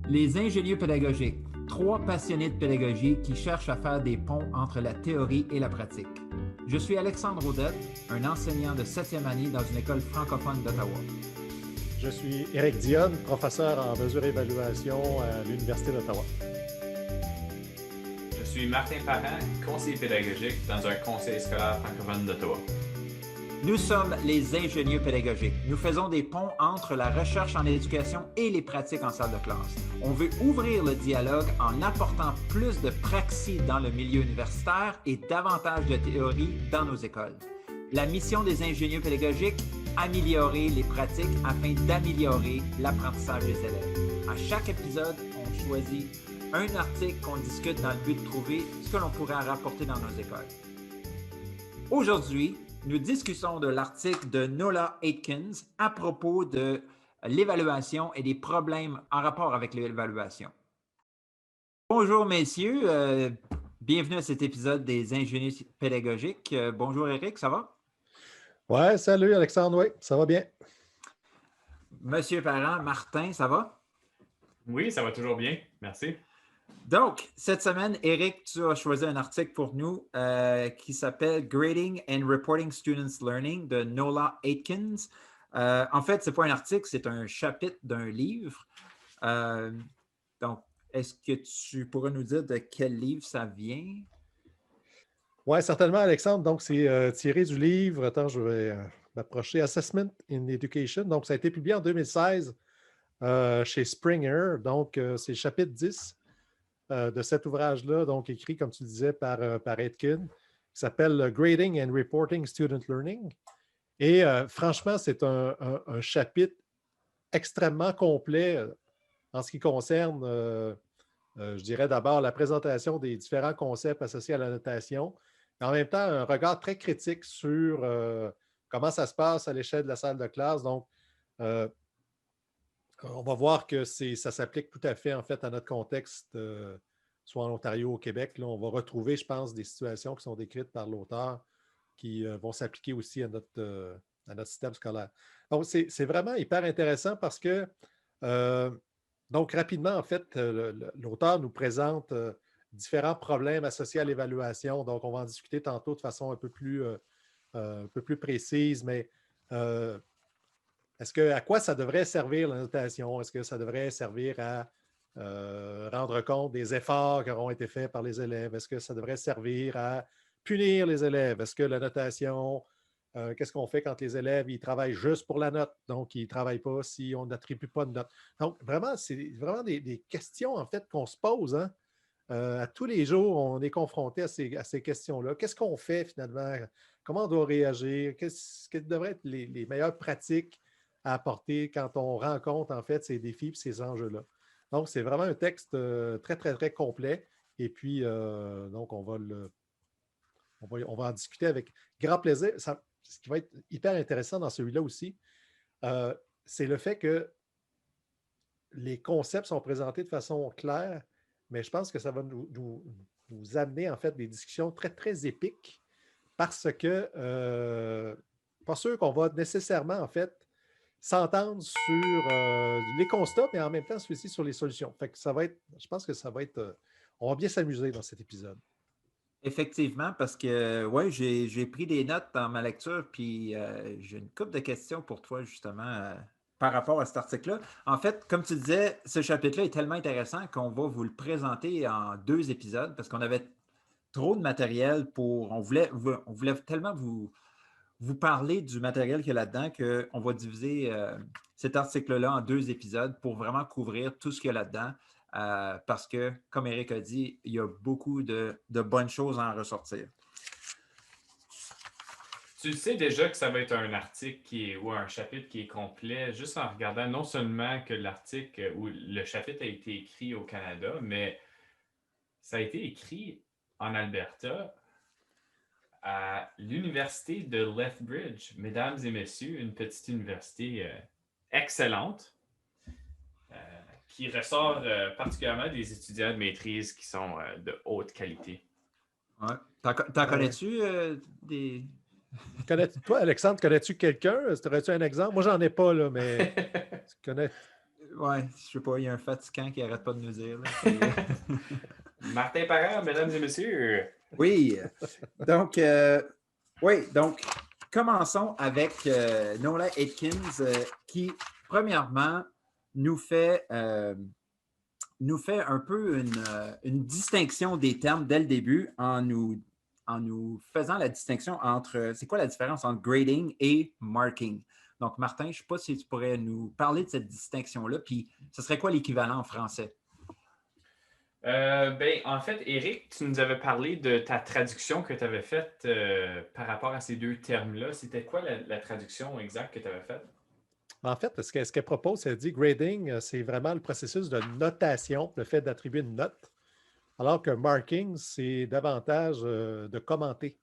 Les ingénieux pédagogiques, trois passionnés de pédagogie qui cherchent à faire des ponts entre la théorie et la pratique. Je suis Alexandre Audette, un enseignant de 7e année dans une école francophone d'Ottawa. Je suis Éric Dionne, professeur en mesure et évaluation à l'Université d'Ottawa. Je suis Martin Parent, conseiller pédagogique dans un conseil scolaire francophone d'Ottawa. Nous sommes les ingénieux pédagogiques. Nous faisons des ponts entre la recherche en éducation et les pratiques en salle de classe. On veut ouvrir le dialogue en apportant plus de praxis dans le milieu universitaire et davantage de théorie dans nos écoles. La mission des ingénieux pédagogiques, améliorer les pratiques afin d'améliorer l'apprentissage des élèves. À chaque épisode, on choisit un article qu'on discute dans le but de trouver ce que l'on pourrait rapporter dans nos écoles. Aujourd'hui, nous discutons de l'article de Nola Atkins à propos de l'évaluation et des problèmes en rapport avec l'évaluation. Bonjour messieurs, bienvenue à cet épisode des ingénieurs pédagogiques. Bonjour Éric, ça va? Ouais, salut Alexandre, oui, ça va bien. Monsieur Parent, Martin, ça va? Oui, ça va toujours bien, merci. Donc, cette semaine, Éric, tu as choisi un article pour nous qui s'appelle Grading and Reporting Students' Learning de Nola Atkins. En fait, ce n'est pas un article, c'est un chapitre d'un livre. Donc, est-ce que tu pourrais nous dire de quel livre ça vient? Oui, certainement, Alexandre. Donc, c'est tiré du livre, attends, je vais m'approcher, Assessment in Education. Donc, ça a été publié en 2016 chez Springer. Donc, c'est le chapitre 10. De cet ouvrage-là, donc écrit, comme tu disais, par Atkins, qui s'appelle Grading and Reporting Student Learning. Et franchement, c'est un chapitre extrêmement complet en ce qui concerne, je dirais d'abord, la présentation des différents concepts associés à la notation, mais en même temps, un regard très critique sur comment ça se passe à l'échelle de la salle de classe. Donc, on va voir que ça s'applique tout à fait, en fait, à notre contexte, soit en Ontario ou au Québec. Là, on va retrouver, je pense, des situations qui sont décrites par l'auteur qui vont s'appliquer aussi à notre système scolaire. Donc, c'est vraiment hyper intéressant parce que, donc, rapidement, en fait, l'auteur nous présente différents problèmes associés à l'évaluation. Donc, on va en discuter tantôt de façon un peu plus précise, mais à quoi ça devrait servir la notation? Est-ce que ça devrait servir à rendre compte des efforts qui auront été faits par les élèves? Est-ce que ça devrait servir à punir les élèves? Est-ce que la notation, qu'est-ce qu'on fait quand les élèves ils travaillent juste pour la note? Donc, ils ne travaillent pas si on n'attribue pas de note. Donc, vraiment, c'est vraiment des questions, en fait, qu'on se pose. Hein? À tous les jours, on est confronté à ces questions-là. Qu'est-ce qu'on fait finalement? Comment on doit réagir? Quelles devraient être les meilleures pratiques à apporter quand on rencontre, en fait, ces défis et ces enjeux-là? Donc, c'est vraiment un texte très, très, très complet. Et puis, donc, on va en discuter avec grand plaisir. Ce qui va être hyper intéressant dans celui-là aussi, c'est le fait que les concepts sont présentés de façon claire, mais je pense que ça va nous amener, en fait, des discussions très, très épiques parce que pas sûr qu'on va nécessairement, en fait, s'entendre sur les constats, mais en même temps, aussi sur les solutions. Fait que je pense que ça va être, on va bien s'amuser dans cet épisode. Effectivement, parce que ouais, j'ai pris des notes dans ma lecture, puis j'ai une couple de questions pour toi, justement, par rapport à cet article-là. En fait, comme tu disais, ce chapitre-là est tellement intéressant qu'on va vous le présenter en 2 épisodes, parce qu'on avait trop de matériel on voulait tellement vous parler du matériel qu'il y a là-dedans qu'on va diviser cet article-là en 2 épisodes pour vraiment couvrir tout ce qu'il y a là-dedans. Parce que, comme Éric a dit, il y a beaucoup de bonnes choses à en ressortir. Tu sais déjà que ça va être un article ou un chapitre qui est complet, juste en regardant non seulement que l'article ou le chapitre a été écrit au Canada, mais ça a été écrit en Alberta à l'université de Lethbridge. Mesdames et messieurs, une petite université excellente qui ressort particulièrement des étudiants de maîtrise qui sont de haute qualité. Ouais. T'en connais-tu des... Toi, Alexandre, connais-tu quelqu'un? Aurais-tu un exemple? Moi, j'en ai pas, là, mais tu connais... Ouais, je sais pas, il y a un fatigant qui arrête pas de nous dire. Là, Martin Parent, mesdames et messieurs. Oui, donc, donc commençons avec Nola Atkins qui, premièrement, nous fait, nous fait un peu une distinction des termes dès le début en nous faisant la distinction entre, c'est quoi la différence entre grading et marking? Donc, Martin, je ne sais pas si tu pourrais nous parler de cette distinction-là, puis ce serait quoi l'équivalent en français? En fait, Eric, tu nous avais parlé de ta traduction que tu avais faite par rapport à ces deux termes-là. C'était quoi la traduction exacte que tu avais faite? En fait, ce qu'elle propose, elle dit grading, c'est vraiment le processus de notation, le fait d'attribuer une note, alors que marking, c'est davantage de commenter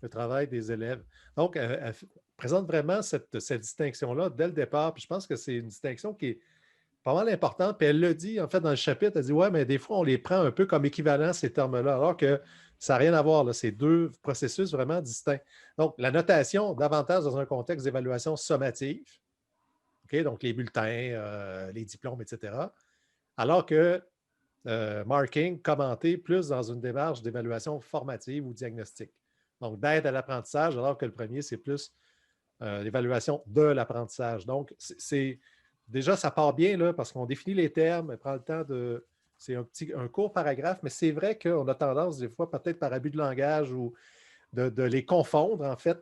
le travail des élèves. Donc, elle présente vraiment cette distinction-là dès le départ, puis je pense que c'est une distinction qui est pas mal importante. Puis elle le dit, en fait, dans le chapitre, elle dit, ouais, mais des fois, on les prend un peu comme équivalents, ces termes-là, alors que ça n'a rien à voir. Là. C'est deux processus vraiment distincts. Donc, la notation, davantage dans un contexte d'évaluation sommative, okay? Donc les bulletins, les diplômes, etc. Alors que marking, commenter, plus dans une démarche d'évaluation formative ou diagnostique. Donc, d'aide à l'apprentissage, alors que le premier, c'est plus l'évaluation de l'apprentissage. Donc, déjà, ça part bien là, parce qu'on définit les termes, on prend le temps de. C'est un court paragraphe, mais c'est vrai qu'on a tendance, des fois, peut-être par abus de langage ou de les confondre, en fait,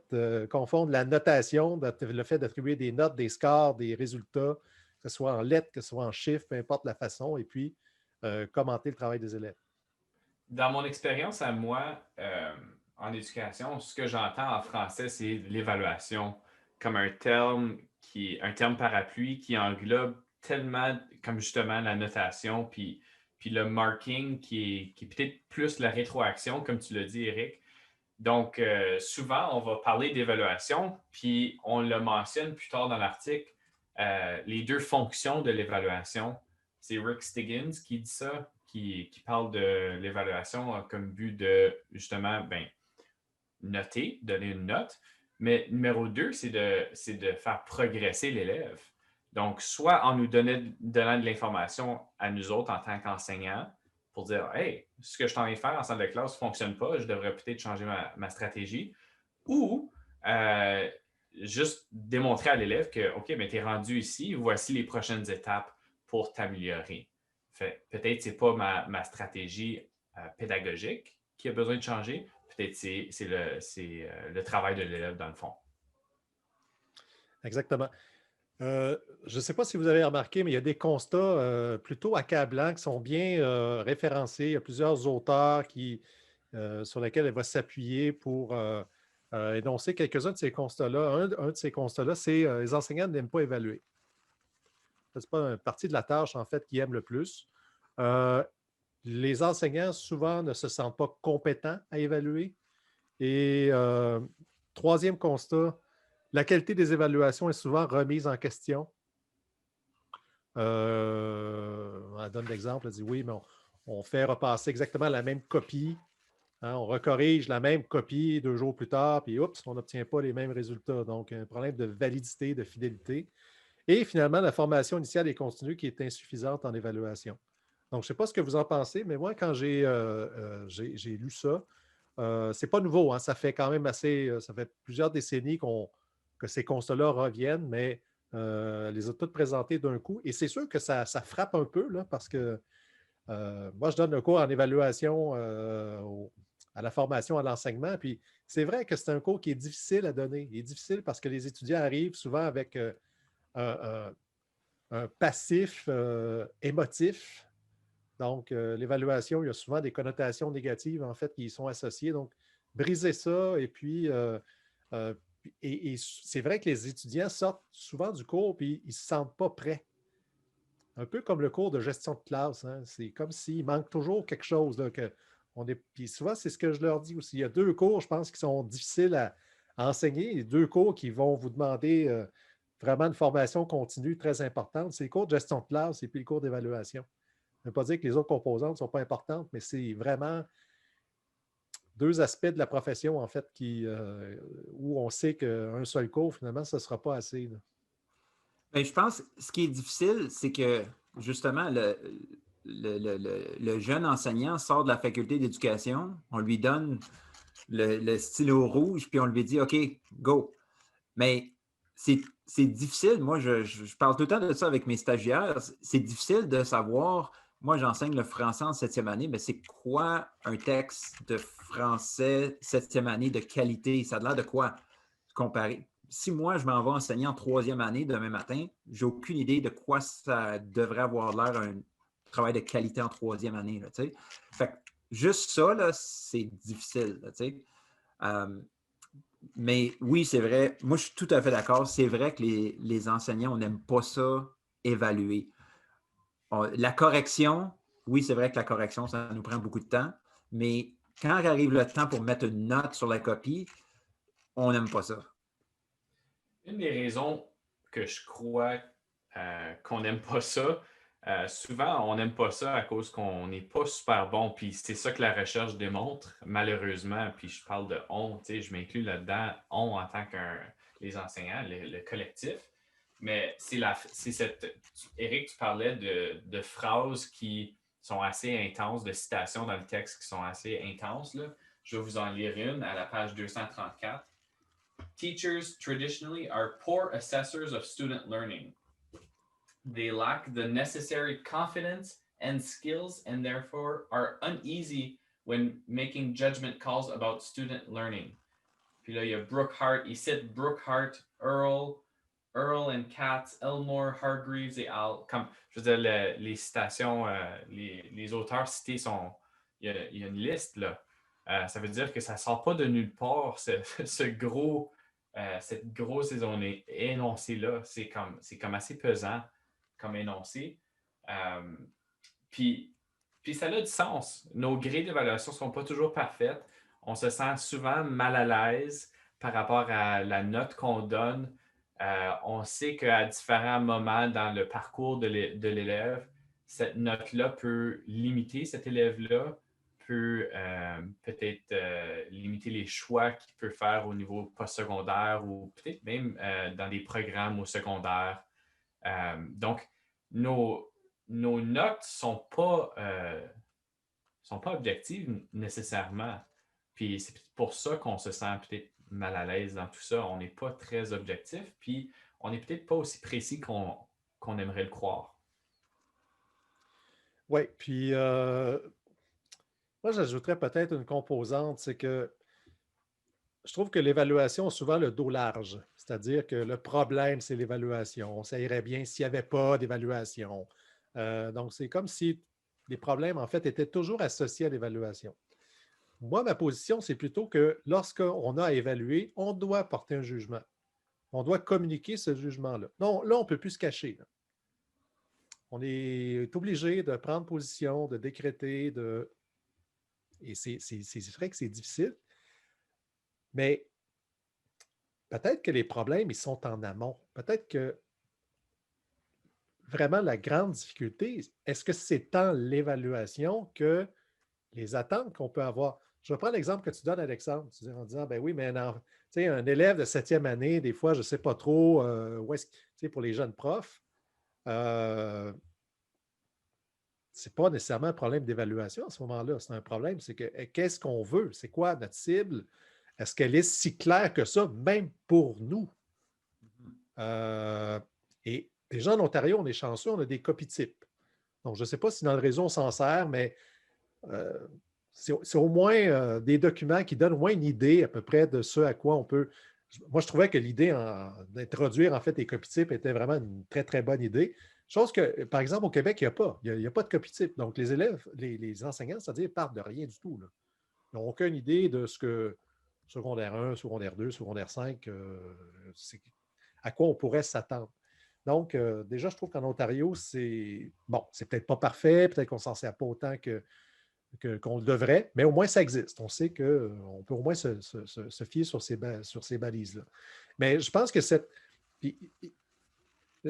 confondre la notation, le fait d'attribuer des notes, des scores, des résultats, que ce soit en lettres, que ce soit en chiffres, peu importe la façon, et puis commenter le travail des élèves. Dans mon expérience à moi, en éducation, ce que j'entends en français, c'est l'évaluation comme un terme parapluie qui englobe tellement comme justement la notation, puis le marking qui est peut-être plus la rétroaction, comme tu l'as dit, Eric. Donc, souvent, on va parler d'évaluation, puis on le mentionne plus tard dans l'article, les deux fonctions de l'évaluation. C'est Rick Stiggins qui dit ça, qui parle de l'évaluation comme but de, justement, noter, donner une note. Mais numéro 2, c'est de faire progresser l'élève. Donc, soit en nous donnant de l'information à nous autres en tant qu'enseignants, pour dire, hey, ce que je t'en vais faire en salle de classe ne fonctionne pas, je devrais peut-être changer ma stratégie, ou juste démontrer à l'élève que, OK, mais tu es rendu ici, voici les prochaines étapes pour t'améliorer. Peut-être que ce n'est pas ma stratégie pédagogique qui a besoin de changer, peut-être que c'est le travail de l'élève dans le fond. Exactement. Je ne sais pas si vous avez remarqué, mais il y a des constats plutôt accablants qui sont bien référencés. Il y a plusieurs auteurs sur lesquels elle va s'appuyer pour énoncer quelques-uns de ces constats-là. Un de ces constats-là, c'est les enseignants n'aiment pas évaluer. Ce n'est pas une partie de la tâche, en fait, qu'ils aiment le plus. Les enseignants, souvent, ne se sentent pas compétents à évaluer. Et troisième constat, la qualité des évaluations est souvent remise en question. On donne l'exemple, elle dit oui, mais on fait repasser exactement la même copie. Hein, on recorrige la même copie 2 jours plus tard, puis oups, on n'obtient pas les mêmes résultats. Donc, un problème de validité, de fidélité. Et finalement, la formation initiale et continue qui est insuffisante en évaluation. Donc, je ne sais pas ce que vous en pensez, mais moi, quand j'ai lu ça, c'est pas nouveau. Hein, ça fait quand même ça fait plusieurs décennies que ces constats-là reviennent, mais les a toutes présentées d'un coup. Et c'est sûr que ça frappe un peu, là, parce que moi, je donne un cours en évaluation à la formation, à l'enseignement. Puis c'est vrai que c'est un cours qui est difficile à donner. Il est difficile parce que les étudiants arrivent souvent avec un passif émotif. Donc, l'évaluation, il y a souvent des connotations négatives, en fait, qui y sont associées. Donc, briser ça, et puis, et c'est vrai que les étudiants sortent souvent du cours, puis ils ne se sentent pas prêts. Un peu comme le cours de gestion de classe. Hein. C'est comme s'il manque toujours quelque chose. Là, puis souvent, c'est ce que je leur dis aussi. Il y a 2 cours, je pense, qui sont difficiles à enseigner, et 2 cours qui vont vous demander vraiment une formation continue très importante. C'est le cours de gestion de classe et puis le cours d'évaluation. Ça ne veut pas dire que les autres composantes ne sont pas importantes, mais c'est vraiment 2 aspects de la profession, en fait, où on sait qu'un seul cours, finalement, ce ne sera pas assez. Là. Ben, je pense que ce qui est difficile, c'est que justement, le jeune enseignant sort de la faculté d'éducation, on lui donne le stylo rouge, puis on lui dit, OK, go. Mais c'est difficile. Moi, je parle tout le temps de ça avec mes stagiaires. C'est difficile de savoir. Moi, j'enseigne le français en septième année, mais c'est quoi un texte de français septième année de qualité? Ça a l'air de quoi comparer? Si moi, je m'en vais enseigner en troisième année demain matin, j'ai aucune idée de quoi ça devrait avoir l'air un travail de qualité en troisième année. Là, fait que juste ça, là, c'est difficile. Là, mais oui, c'est vrai. Moi, je suis tout à fait d'accord. C'est vrai que les enseignants, on n'aime pas ça évaluer. La correction, oui, c'est vrai que la correction, ça nous prend beaucoup de temps. Mais quand arrive le temps pour mettre une note sur la copie, on n'aime pas ça. Une des raisons que je crois qu'on n'aime pas ça, souvent on n'aime pas ça à cause qu'on n'est pas super bon, puis c'est ça que la recherche démontre, malheureusement, puis je parle de on, tu sais, je m'inclus là-dedans, on en tant que les enseignants, le collectif, mais c'est cette, Éric, tu parlais de phrases qui sont assez intenses, de citations dans le texte qui sont assez intenses, là. Je vais vous en lire une à la page 234. Teachers traditionally are poor assessors of student learning. They lack the necessary confidence and skills and therefore are uneasy when making judgment calls about student learning. Puis là, il y a Brookhart, il cite Brookhart, Earl and Katz, Elmore, Hargreaves et Al. Comme, je veux dire, les citations, les auteurs cités sont. Il y a une liste, là. Ça veut dire que ça ne sort pas de nulle part, cette grosse énoncé-là. C'est comme assez pesant comme énoncé. Puis, puis ça a du sens. Nos grilles d'évaluation ne sont pas toujours parfaites. On se sent souvent mal à l'aise par rapport à la note qu'on donne. On sait qu'à différents moments dans le parcours de l'élève, cette note-là peut limiter cet élève-là, peut peut-être limiter les choix qu'il peut faire au niveau postsecondaire ou peut-être même dans des programmes au secondaire. Donc, nos notes ne sont pas objectives nécessairement. Puis c'est pour ça qu'on se sent peut-être mal à l'aise dans tout ça. On n'est pas très objectif, puis on n'est peut-être pas aussi précis qu'on aimerait le croire. Oui, puis moi, j'ajouterais peut-être une composante, c'est que je trouve que l'évaluation a souvent le dos large, c'est-à-dire que le problème, c'est l'évaluation. Ça irait bien s'il n'y avait pas d'évaluation. Donc, c'est comme si les problèmes, en fait, étaient toujours associés à l'évaluation. Moi, ma position, c'est plutôt que lorsqu'on a à évaluer, on doit porter un jugement. On doit communiquer ce jugement-là. Non, là, on ne peut plus se cacher. Là. On est obligé de prendre position, de décréter, et c'est vrai que c'est difficile, mais peut-être que les problèmes, ils sont en amont. Peut-être que vraiment la grande difficulté, est-ce que c'est tant l'évaluation que les attentes qu'on peut avoir? Je vais prendre l'exemple que tu donnes, Alexandre, en disant, ben oui, mais un élève de septième année, des fois, je ne sais pas trop où est-ce pour les jeunes profs, ce n'est pas nécessairement un problème d'évaluation à ce moment-là. C'est un problème, c'est que qu'est-ce qu'on veut? C'est quoi notre cible? Est-ce qu'elle est si claire que ça, même pour nous? Et déjà, en Ontario, on est chanceux, on a des copies types. Donc, je ne sais pas si dans le réseau, on s'en sert, mais c'est au moins des documents qui donnent au moins une idée à peu près de ce à quoi on peut. Moi, je trouvais que l'idée d'introduire en fait les copies types était vraiment une très, très bonne idée. Chose que, par exemple, au Québec, il n'y a pas. Il n'y a pas de copie type. Donc, les élèves, les enseignants, c'est-à-dire, partent de rien du tout. Là. Ils n'ont aucune idée de ce que secondaire 1, secondaire 2, secondaire 5, à quoi on pourrait s'attendre. Donc, déjà, je trouve qu'en Ontario, c'est peut-être pas parfait, peut-être qu'on ne s'en sert pas autant qu'on le devrait, mais au moins ça existe. On sait qu'on peut au moins se fier sur ces balises-là. Mais je pense que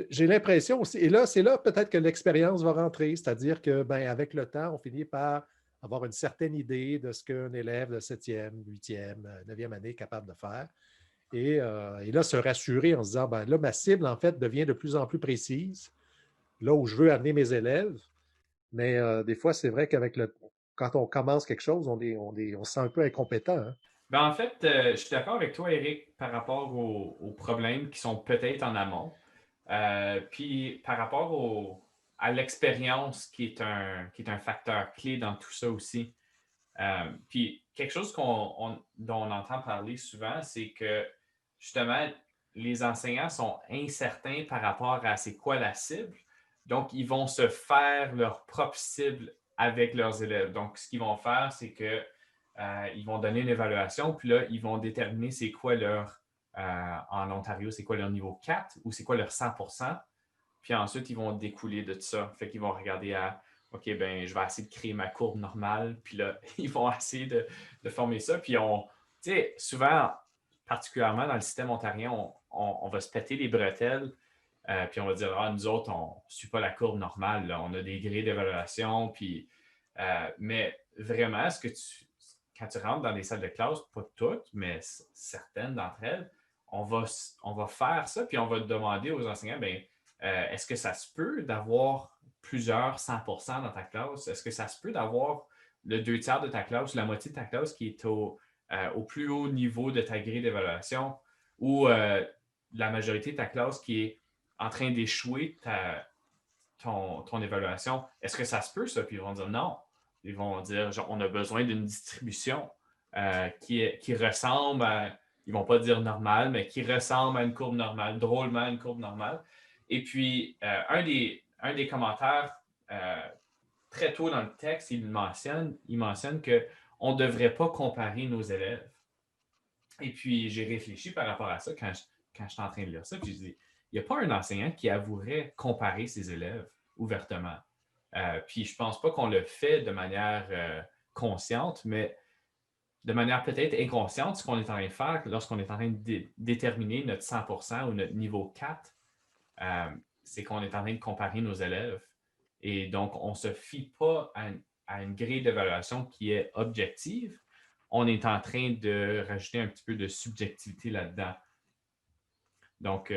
j'ai l'impression aussi, et là, c'est là peut-être que l'expérience va rentrer, c'est-à-dire que avec le temps, on finit par avoir une certaine idée de ce qu'un élève de 7e, 8e, 9e année est capable de faire. Et là, se rassurer en se disant, là, ma cible, en fait, devient de plus en plus précise. là où je veux amener mes élèves. Mais des fois, c'est vrai quand on commence quelque chose, on se sent un peu incompétent. Hein. Ben, en fait, je suis d'accord avec toi, Eric, par rapport aux problèmes qui sont peut-être en amont. Puis par rapport à l'expérience qui est un facteur clé dans tout ça aussi. Puis quelque chose dont on entend parler souvent, c'est que justement, les enseignants sont incertains par rapport à c'est quoi la cible. Donc, ils vont se faire leur propre cible avec leurs élèves. Donc, ce qu'ils vont faire, c'est que ils vont donner une évaluation, puis là, ils vont déterminer c'est quoi en Ontario, c'est quoi leur niveau 4 ou c'est quoi leur 100%. Puis ensuite, ils vont découler de tout ça. Fait qu'ils vont regarder OK, ben, je vais essayer de créer ma courbe normale. Puis là, ils vont essayer de former ça. Puis tu sais, souvent, particulièrement dans le système ontarien, on va se péter les bretelles. Puis on va dire, nous autres, on ne suit pas la courbe normale. Là. On a des grilles d'évaluation. Mais vraiment, quand tu rentres dans des salles de classe, pas toutes, mais certaines d'entre elles, on va faire ça. Puis on va demander aux enseignants, ben, est-ce que ça se peut d'avoir plusieurs 100% dans ta classe? Est-ce que ça se peut d'avoir le 2/3 de ta classe, la moitié de ta classe qui est au plus haut niveau de ta grille d'évaluation ou la majorité de ta classe qui est en train d'échouer ton évaluation? Est-ce que ça se peut, ça? Puis ils vont dire non. Ils vont dire, genre, on a besoin d'une distribution qui ressemble à, ils ne vont pas dire normal, mais qui ressemble à une courbe normale, drôlement à une courbe normale. Et puis, un des commentaires très tôt dans le texte, il mentionne qu'on ne devrait pas comparer nos élèves. Et puis, j'ai réfléchi par rapport à ça quand je suis en train de lire ça. Puis, je dis, il n'y a pas un enseignant qui avouerait comparer ses élèves ouvertement. Puis, je ne pense pas qu'on le fait de manière consciente, mais de manière peut-être inconsciente, ce qu'on est en train de faire lorsqu'on est en train de déterminer notre 100% ou notre niveau 4, c'est qu'on est en train de comparer nos élèves. Et donc, on ne se fie pas à une grille d'évaluation qui est objective. On est en train de rajouter un petit peu de subjectivité là-dedans. Donc,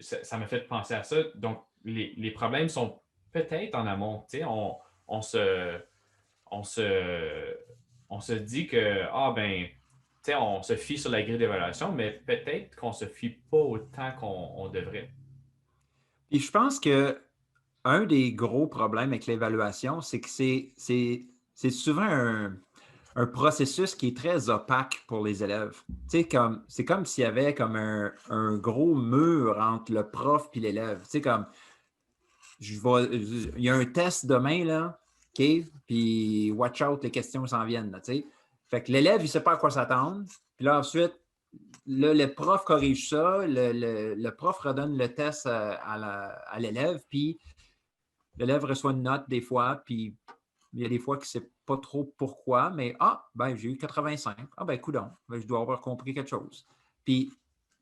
ça m'a fait penser à ça. Donc, les problèmes sont peut-être en amont. Tu sais, on se dit que, on se fie sur la grille d'évaluation, mais peut-être qu'on ne se fie pas autant qu'on devrait. Puis je pense que un des gros problèmes avec l'évaluation, c'est que c'est souvent un processus qui est très opaque pour les élèves. Tu sais, c'est comme s'il y avait comme un gros mur entre le prof et l'élève. Tu sais, comme il y a un test demain, là, OK? Puis watch out, les questions s'en viennent, là, tu sais. Fait que l'élève, il ne sait pas à quoi s'attendre. Puis là, ensuite, là, le prof corrige ça, le prof redonne le test à l'élève, puis l'élève reçoit une note des fois, puis il y a des fois qu'il ne sait pas trop pourquoi, mais j'ai eu 85. Coudonc, je dois avoir compris quelque chose. Puis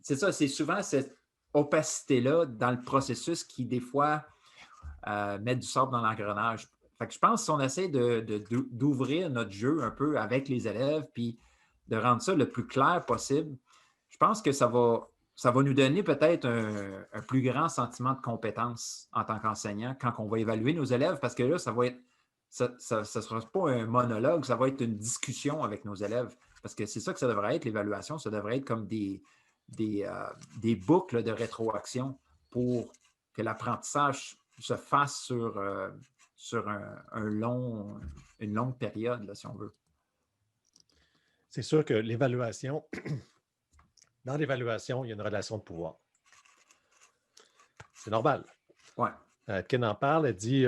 c'est ça, c'est souvent cette opacité-là dans le processus qui, des fois, met du sable dans l'engrenage. Fait que je pense que si on essaie d'ouvrir notre jeu un peu avec les élèves, puis de rendre ça le plus clair possible, je pense que ça va nous donner peut-être un plus grand sentiment de compétence en tant qu'enseignant quand on va évaluer nos élèves, parce que là, ça ne sera pas un monologue, ça va être une discussion avec nos élèves. Parce que c'est ça que ça devrait être, l'évaluation. Ça devrait être comme des boucles de rétroaction pour que l'apprentissage se fasse sur une longue période, là, si on veut. C'est sûr que l'évaluation, dans l'évaluation, il y a une relation de pouvoir. C'est normal. Ouais. Ken en parle, elle dit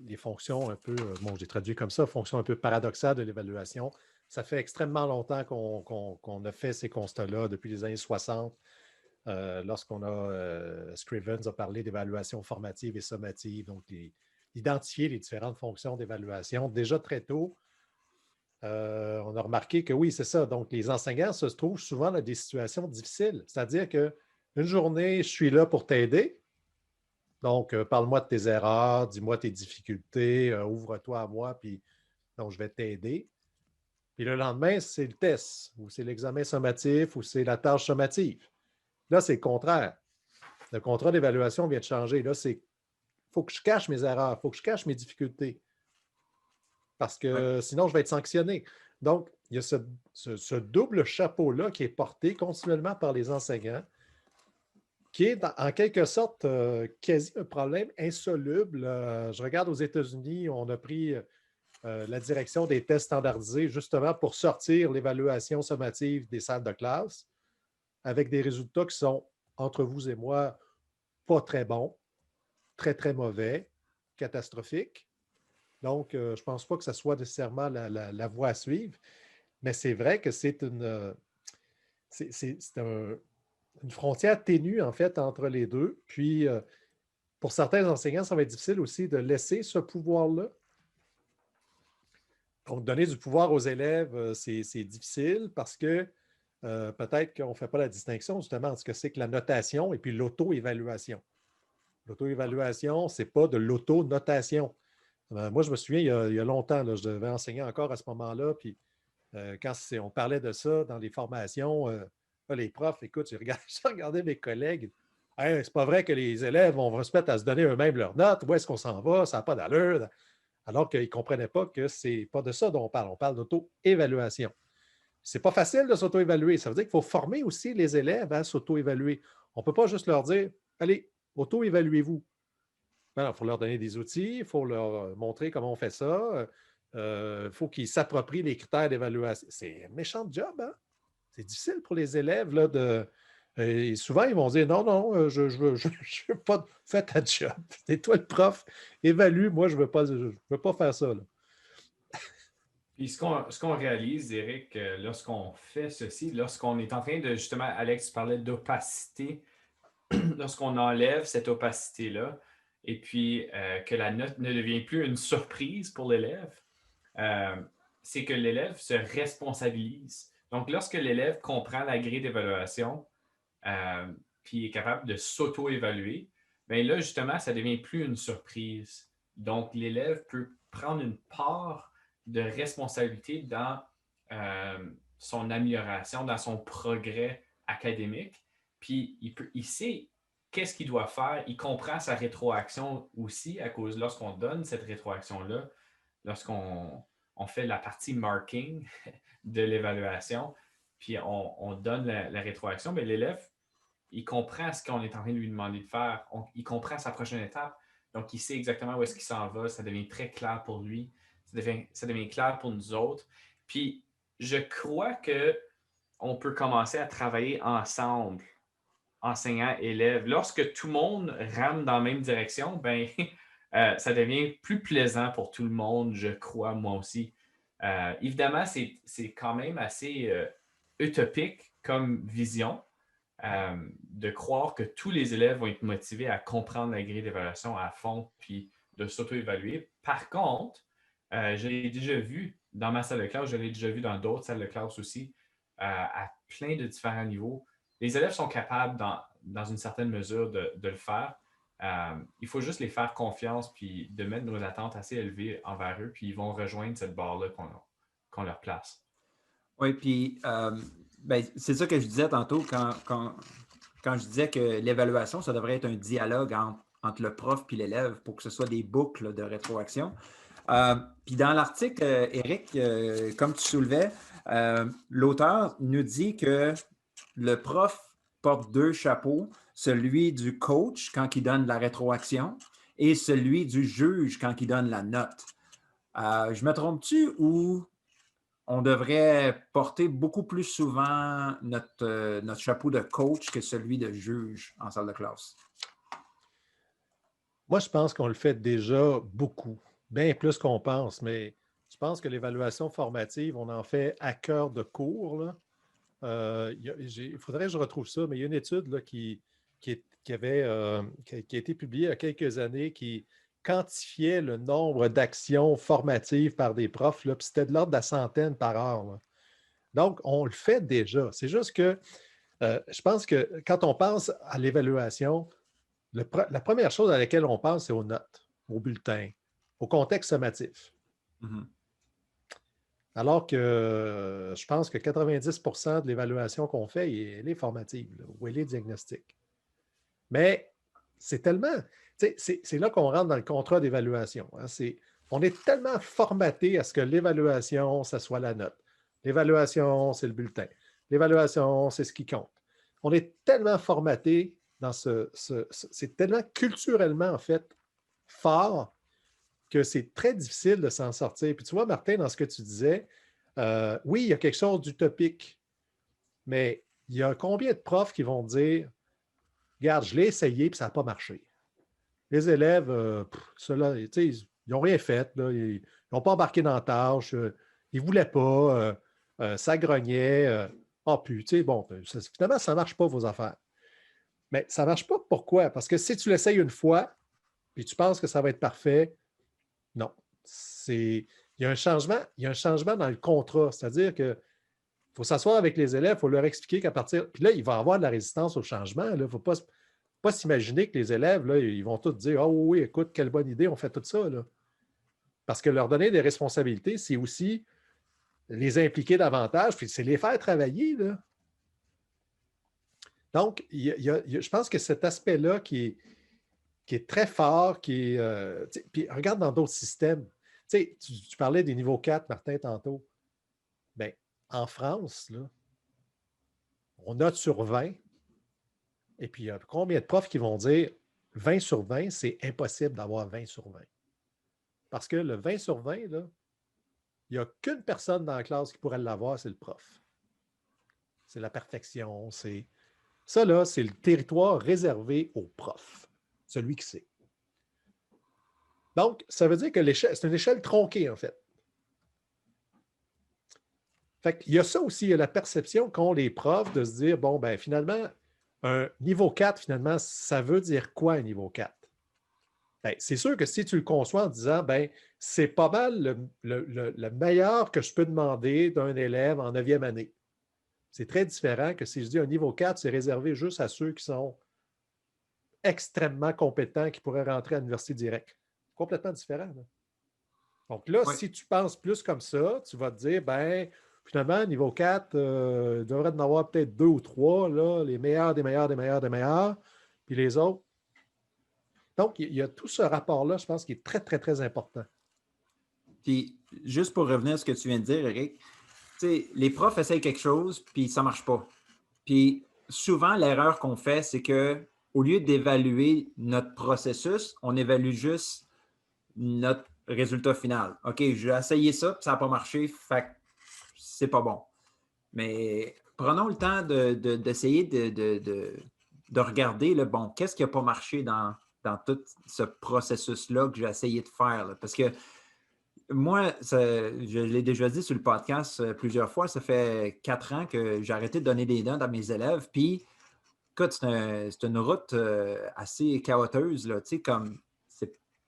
les fonctions un peu, j'ai traduit comme ça, fonctions un peu paradoxales de l'évaluation. Ça fait extrêmement longtemps qu'on a fait ces constats-là depuis les années 60. Lorsqu'on a Scrivens a parlé d'évaluation formative et sommative, donc identifier les différentes fonctions d'évaluation. Déjà très tôt, on a remarqué que oui, c'est ça. Donc, les enseignants se trouvent souvent dans des situations difficiles. C'est-à-dire qu'une journée, je suis là pour t'aider. Donc, parle-moi de tes erreurs, dis-moi tes difficultés, ouvre-toi à moi, puis donc je vais t'aider. Puis le lendemain, c'est le test, ou c'est l'examen sommatif, ou c'est la tâche sommative. Là, c'est le contraire. Le contrat d'évaluation vient de changer. Là, il faut que je cache mes erreurs, il faut que je cache mes difficultés. Parce que sinon, je vais être sanctionné. Donc, il y a ce double chapeau-là qui est porté continuellement par les enseignants, qui est en quelque sorte quasi un problème insoluble. Je regarde aux États-Unis, on a pris la direction des tests standardisés justement pour sortir l'évaluation sommative des salles de classe avec des résultats qui sont, entre vous et moi, pas très bons, très, très mauvais, catastrophiques. Donc, je ne pense pas que ce soit nécessairement la voie à suivre, mais c'est vrai que c'est une frontière ténue, en fait, entre les deux. Puis, pour certains enseignants, ça va être difficile aussi de laisser ce pouvoir-là. Donc, donner du pouvoir aux élèves, c'est difficile parce que peut-être qu'on ne fait pas la distinction justement entre ce que c'est que la notation et puis l'auto-évaluation. L'auto-évaluation, ce n'est pas de l'auto-notation. Moi, je me souviens, il y a longtemps, là, je devais enseigner encore à ce moment-là, puis quand on parlait de ça dans les formations, les profs, écoute, j'ai regardé mes collègues. Hey, c'est pas vrai que les élèves vont se mettre à se donner eux-mêmes leurs notes. Où est-ce qu'on s'en va? Ça n'a pas d'allure. Alors qu'ils ne comprenaient pas que ce n'est pas de ça dont on parle. On parle d'auto-évaluation. Ce n'est pas facile de s'auto-évaluer. Ça veut dire qu'il faut former aussi les élèves à s'auto-évaluer. On ne peut pas juste leur dire allez, auto-évaluez-vous. Il faut leur donner des outils, il faut leur montrer comment on fait ça. Il faut qu'ils s'approprient les critères d'évaluation. C'est un méchant job, hein? C'est difficile pour les élèves là, et souvent, ils vont dire non, non, je veux pas. Fais ta job. C'est toi le prof. Évalue, moi, je ne veux pas faire ça. Là. Puis ce qu'on réalise, Eric, lorsqu'on fait ceci, lorsqu'on est en train de, justement, Alex, tu parlais d'opacité, lorsqu'on enlève cette opacité-là, et puis que la note ne devient plus une surprise pour l'élève, c'est que l'élève se responsabilise. Donc, lorsque l'élève comprend la grille d'évaluation, puis est capable de s'auto-évaluer, bien là, justement, ça ne devient plus une surprise. Donc, l'élève peut prendre une part de responsabilité dans son amélioration, dans son progrès académique. Puis, il sait qu'est-ce qu'il doit faire. Il comprend sa rétroaction aussi, à cause lorsqu'on donne cette rétroaction-là, lorsqu'on fait la partie marking de l'évaluation, puis on donne la rétroaction, mais l'élève, il comprend ce qu'on est en train de lui demander de faire. Il comprend sa prochaine étape. Donc, il sait exactement où est-ce qu'il s'en va. Ça devient très clair pour lui. Ça devient clair pour nous autres. Puis, je crois qu'on peut commencer à travailler ensemble, enseignants, élèves. Lorsque tout le monde rame dans la même direction, ben, ça devient plus plaisant pour tout le monde, je crois, moi aussi. Évidemment, c'est quand même assez utopique comme vision. De croire que tous les élèves vont être motivés à comprendre la grille d'évaluation à fond puis de s'auto-évaluer. Par contre, je l'ai déjà vu dans ma salle de classe, je l'ai déjà vu dans d'autres salles de classe aussi, à plein de différents niveaux. Les élèves sont capables, dans une certaine mesure, de le faire. Il faut juste les faire confiance puis de mettre nos attentes assez élevées envers eux, puis ils vont rejoindre cette barre-là qu'on leur place. Oui, puis ben, c'est ça que je disais tantôt quand je disais que l'évaluation, ça devrait être un dialogue entre le prof et l'élève pour que ce soit des boucles de rétroaction. Puis dans l'article, Eric, comme tu soulevais, l'auteur nous dit que le prof porte deux chapeaux, celui du coach quand il donne la rétroaction et celui du juge quand il donne la note. Je me trompe-tu ou on devrait porter beaucoup plus souvent notre chapeau de coach que celui de juge en salle de classe? Moi, je pense qu'on le fait déjà beaucoup, bien plus qu'on pense, mais je pense que l'évaluation formative, on en fait à cœur de cours. Là. Il faudrait que je retrouve ça, mais il y a une étude là, qui a été publiée il y a quelques années qui quantifiait le nombre d'actions formatives par des profs, puis c'était de l'ordre de la centaine par heure. Là. Donc, on le fait déjà. C'est juste que je pense que quand on pense à l'évaluation, la première chose à laquelle on pense, c'est aux notes, aux bulletins, au contexte sommatif. Mm-hmm. Alors que je pense que 90% de l'évaluation qu'on fait, elle est formative là, ou elle est diagnostique. Mais c'est tellement... C'est là qu'on rentre dans le contrat d'évaluation. Hein. On est tellement formaté à ce que l'évaluation, ça soit la note. L'évaluation, c'est le bulletin. L'évaluation, c'est ce qui compte. On est tellement formaté dans c'est tellement culturellement, en fait, fort que c'est très difficile de s'en sortir. Puis tu vois, Martin, dans ce que tu disais, oui, il y a quelque chose d'utopique, mais il y a combien de profs qui vont dire, regarde, je l'ai essayé, puis ça n'a pas marché. Les élèves, ceux-là, ils n'ont rien fait, là, ils n'ont pas embarqué dans la tâche, ils ne voulaient pas, ça grognait. Puis, bon, finalement, ça ne marche pas, vos affaires. Mais ça ne marche pas, pourquoi? Parce que si tu l'essayes une fois, puis tu penses que ça va être parfait, non. Il y a un changement dans le contrat, c'est-à-dire qu'il faut s'asseoir avec les élèves, il faut leur expliquer qu'à partir... Puis là, il va y avoir de la résistance au changement, il ne faut pas s'imaginer que les élèves, là, ils vont tous dire « Oh oui, écoute, quelle bonne idée, on fait tout ça. » Parce que leur donner des responsabilités, c'est aussi les impliquer davantage, puis c'est les faire travailler. Là. Donc, je pense que cet aspect-là qui est très fort, puis regarde dans d'autres systèmes. Tu parlais des niveaux 4, Martin, tantôt. Bien, en France, là, on note sur 20. Et puis, il y a combien de profs qui vont dire 20 sur 20, c'est impossible d'avoir 20 sur 20. Parce que le 20 sur 20, là, il n'y a qu'une personne dans la classe qui pourrait l'avoir, c'est le prof. C'est la perfection. Ça, là, c'est le territoire réservé au prof, celui qui sait. Donc, ça veut dire que c'est une échelle tronquée, en fait. Fait qu'il y a ça aussi, il y a la perception qu'ont les profs de se dire, bon, ben finalement, un niveau 4, finalement, ça veut dire quoi un niveau 4? Ben, c'est sûr que si tu le conçois en disant, ben, c'est pas mal le meilleur que je peux demander d'un élève en 9e année. C'est très différent que si je dis un niveau 4, c'est réservé juste à ceux qui sont extrêmement compétents, qui pourraient rentrer à l'université directe. Complètement différent. Là. Donc là, si tu penses plus comme ça, tu vas te dire, ben, finalement, niveau 4, il devrait en avoir peut-être 2 ou 3, là, les meilleurs des meilleurs des meilleurs des meilleurs, puis les autres. Donc, il y a tout ce rapport-là, je pense, qui est très, très, très important. Puis, juste pour revenir à ce que tu viens de dire, Eric, les profs essayent quelque chose, puis ça ne marche pas. Puis, souvent, l'erreur qu'on fait, c'est qu'au lieu d'évaluer notre processus, on évalue juste notre résultat final. OK, j'ai essayé ça, puis ça n'a pas marché, fait que c'est pas bon. Mais prenons le temps d'essayer de regarder, là, bon, qu'est-ce qui n'a pas marché dans tout ce processus-là que j'ai essayé de faire. Là? Parce que moi, je l'ai déjà dit sur le podcast plusieurs fois, ça fait 4 ans que j'ai arrêté de donner des notes à mes élèves. Puis, écoute, c'est une route assez chaoteuse. Là, comme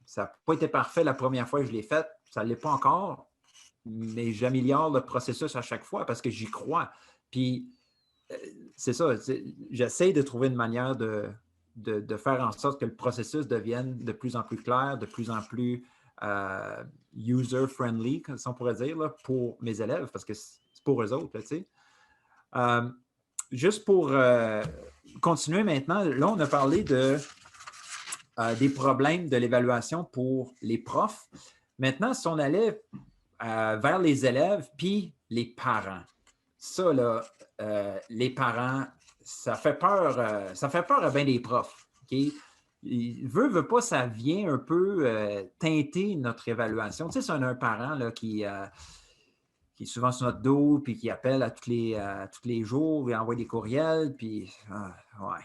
ça n'a pas été parfait la première fois que je l'ai faite, ça ne l'est pas encore, mais j'améliore le processus à chaque fois parce que j'y crois. Puis, c'est ça, j'essaie de trouver une manière de faire en sorte que le processus devienne de plus en plus clair, de plus en plus user-friendly, si on pourrait dire, là, pour mes élèves, parce que c'est pour eux autres. Là, juste pour continuer maintenant, là, on a parlé des problèmes de l'évaluation pour les profs. Maintenant, si on allait vers les élèves puis les parents, ça, là, les parents, ça fait peur à bien des profs. Okay? Veut pas, ça vient un peu teinter notre évaluation. Tu sais, c'est un parent là, qui est souvent sur notre dos, puis qui appelle à tous les jours, et envoie des courriels, puis ouais.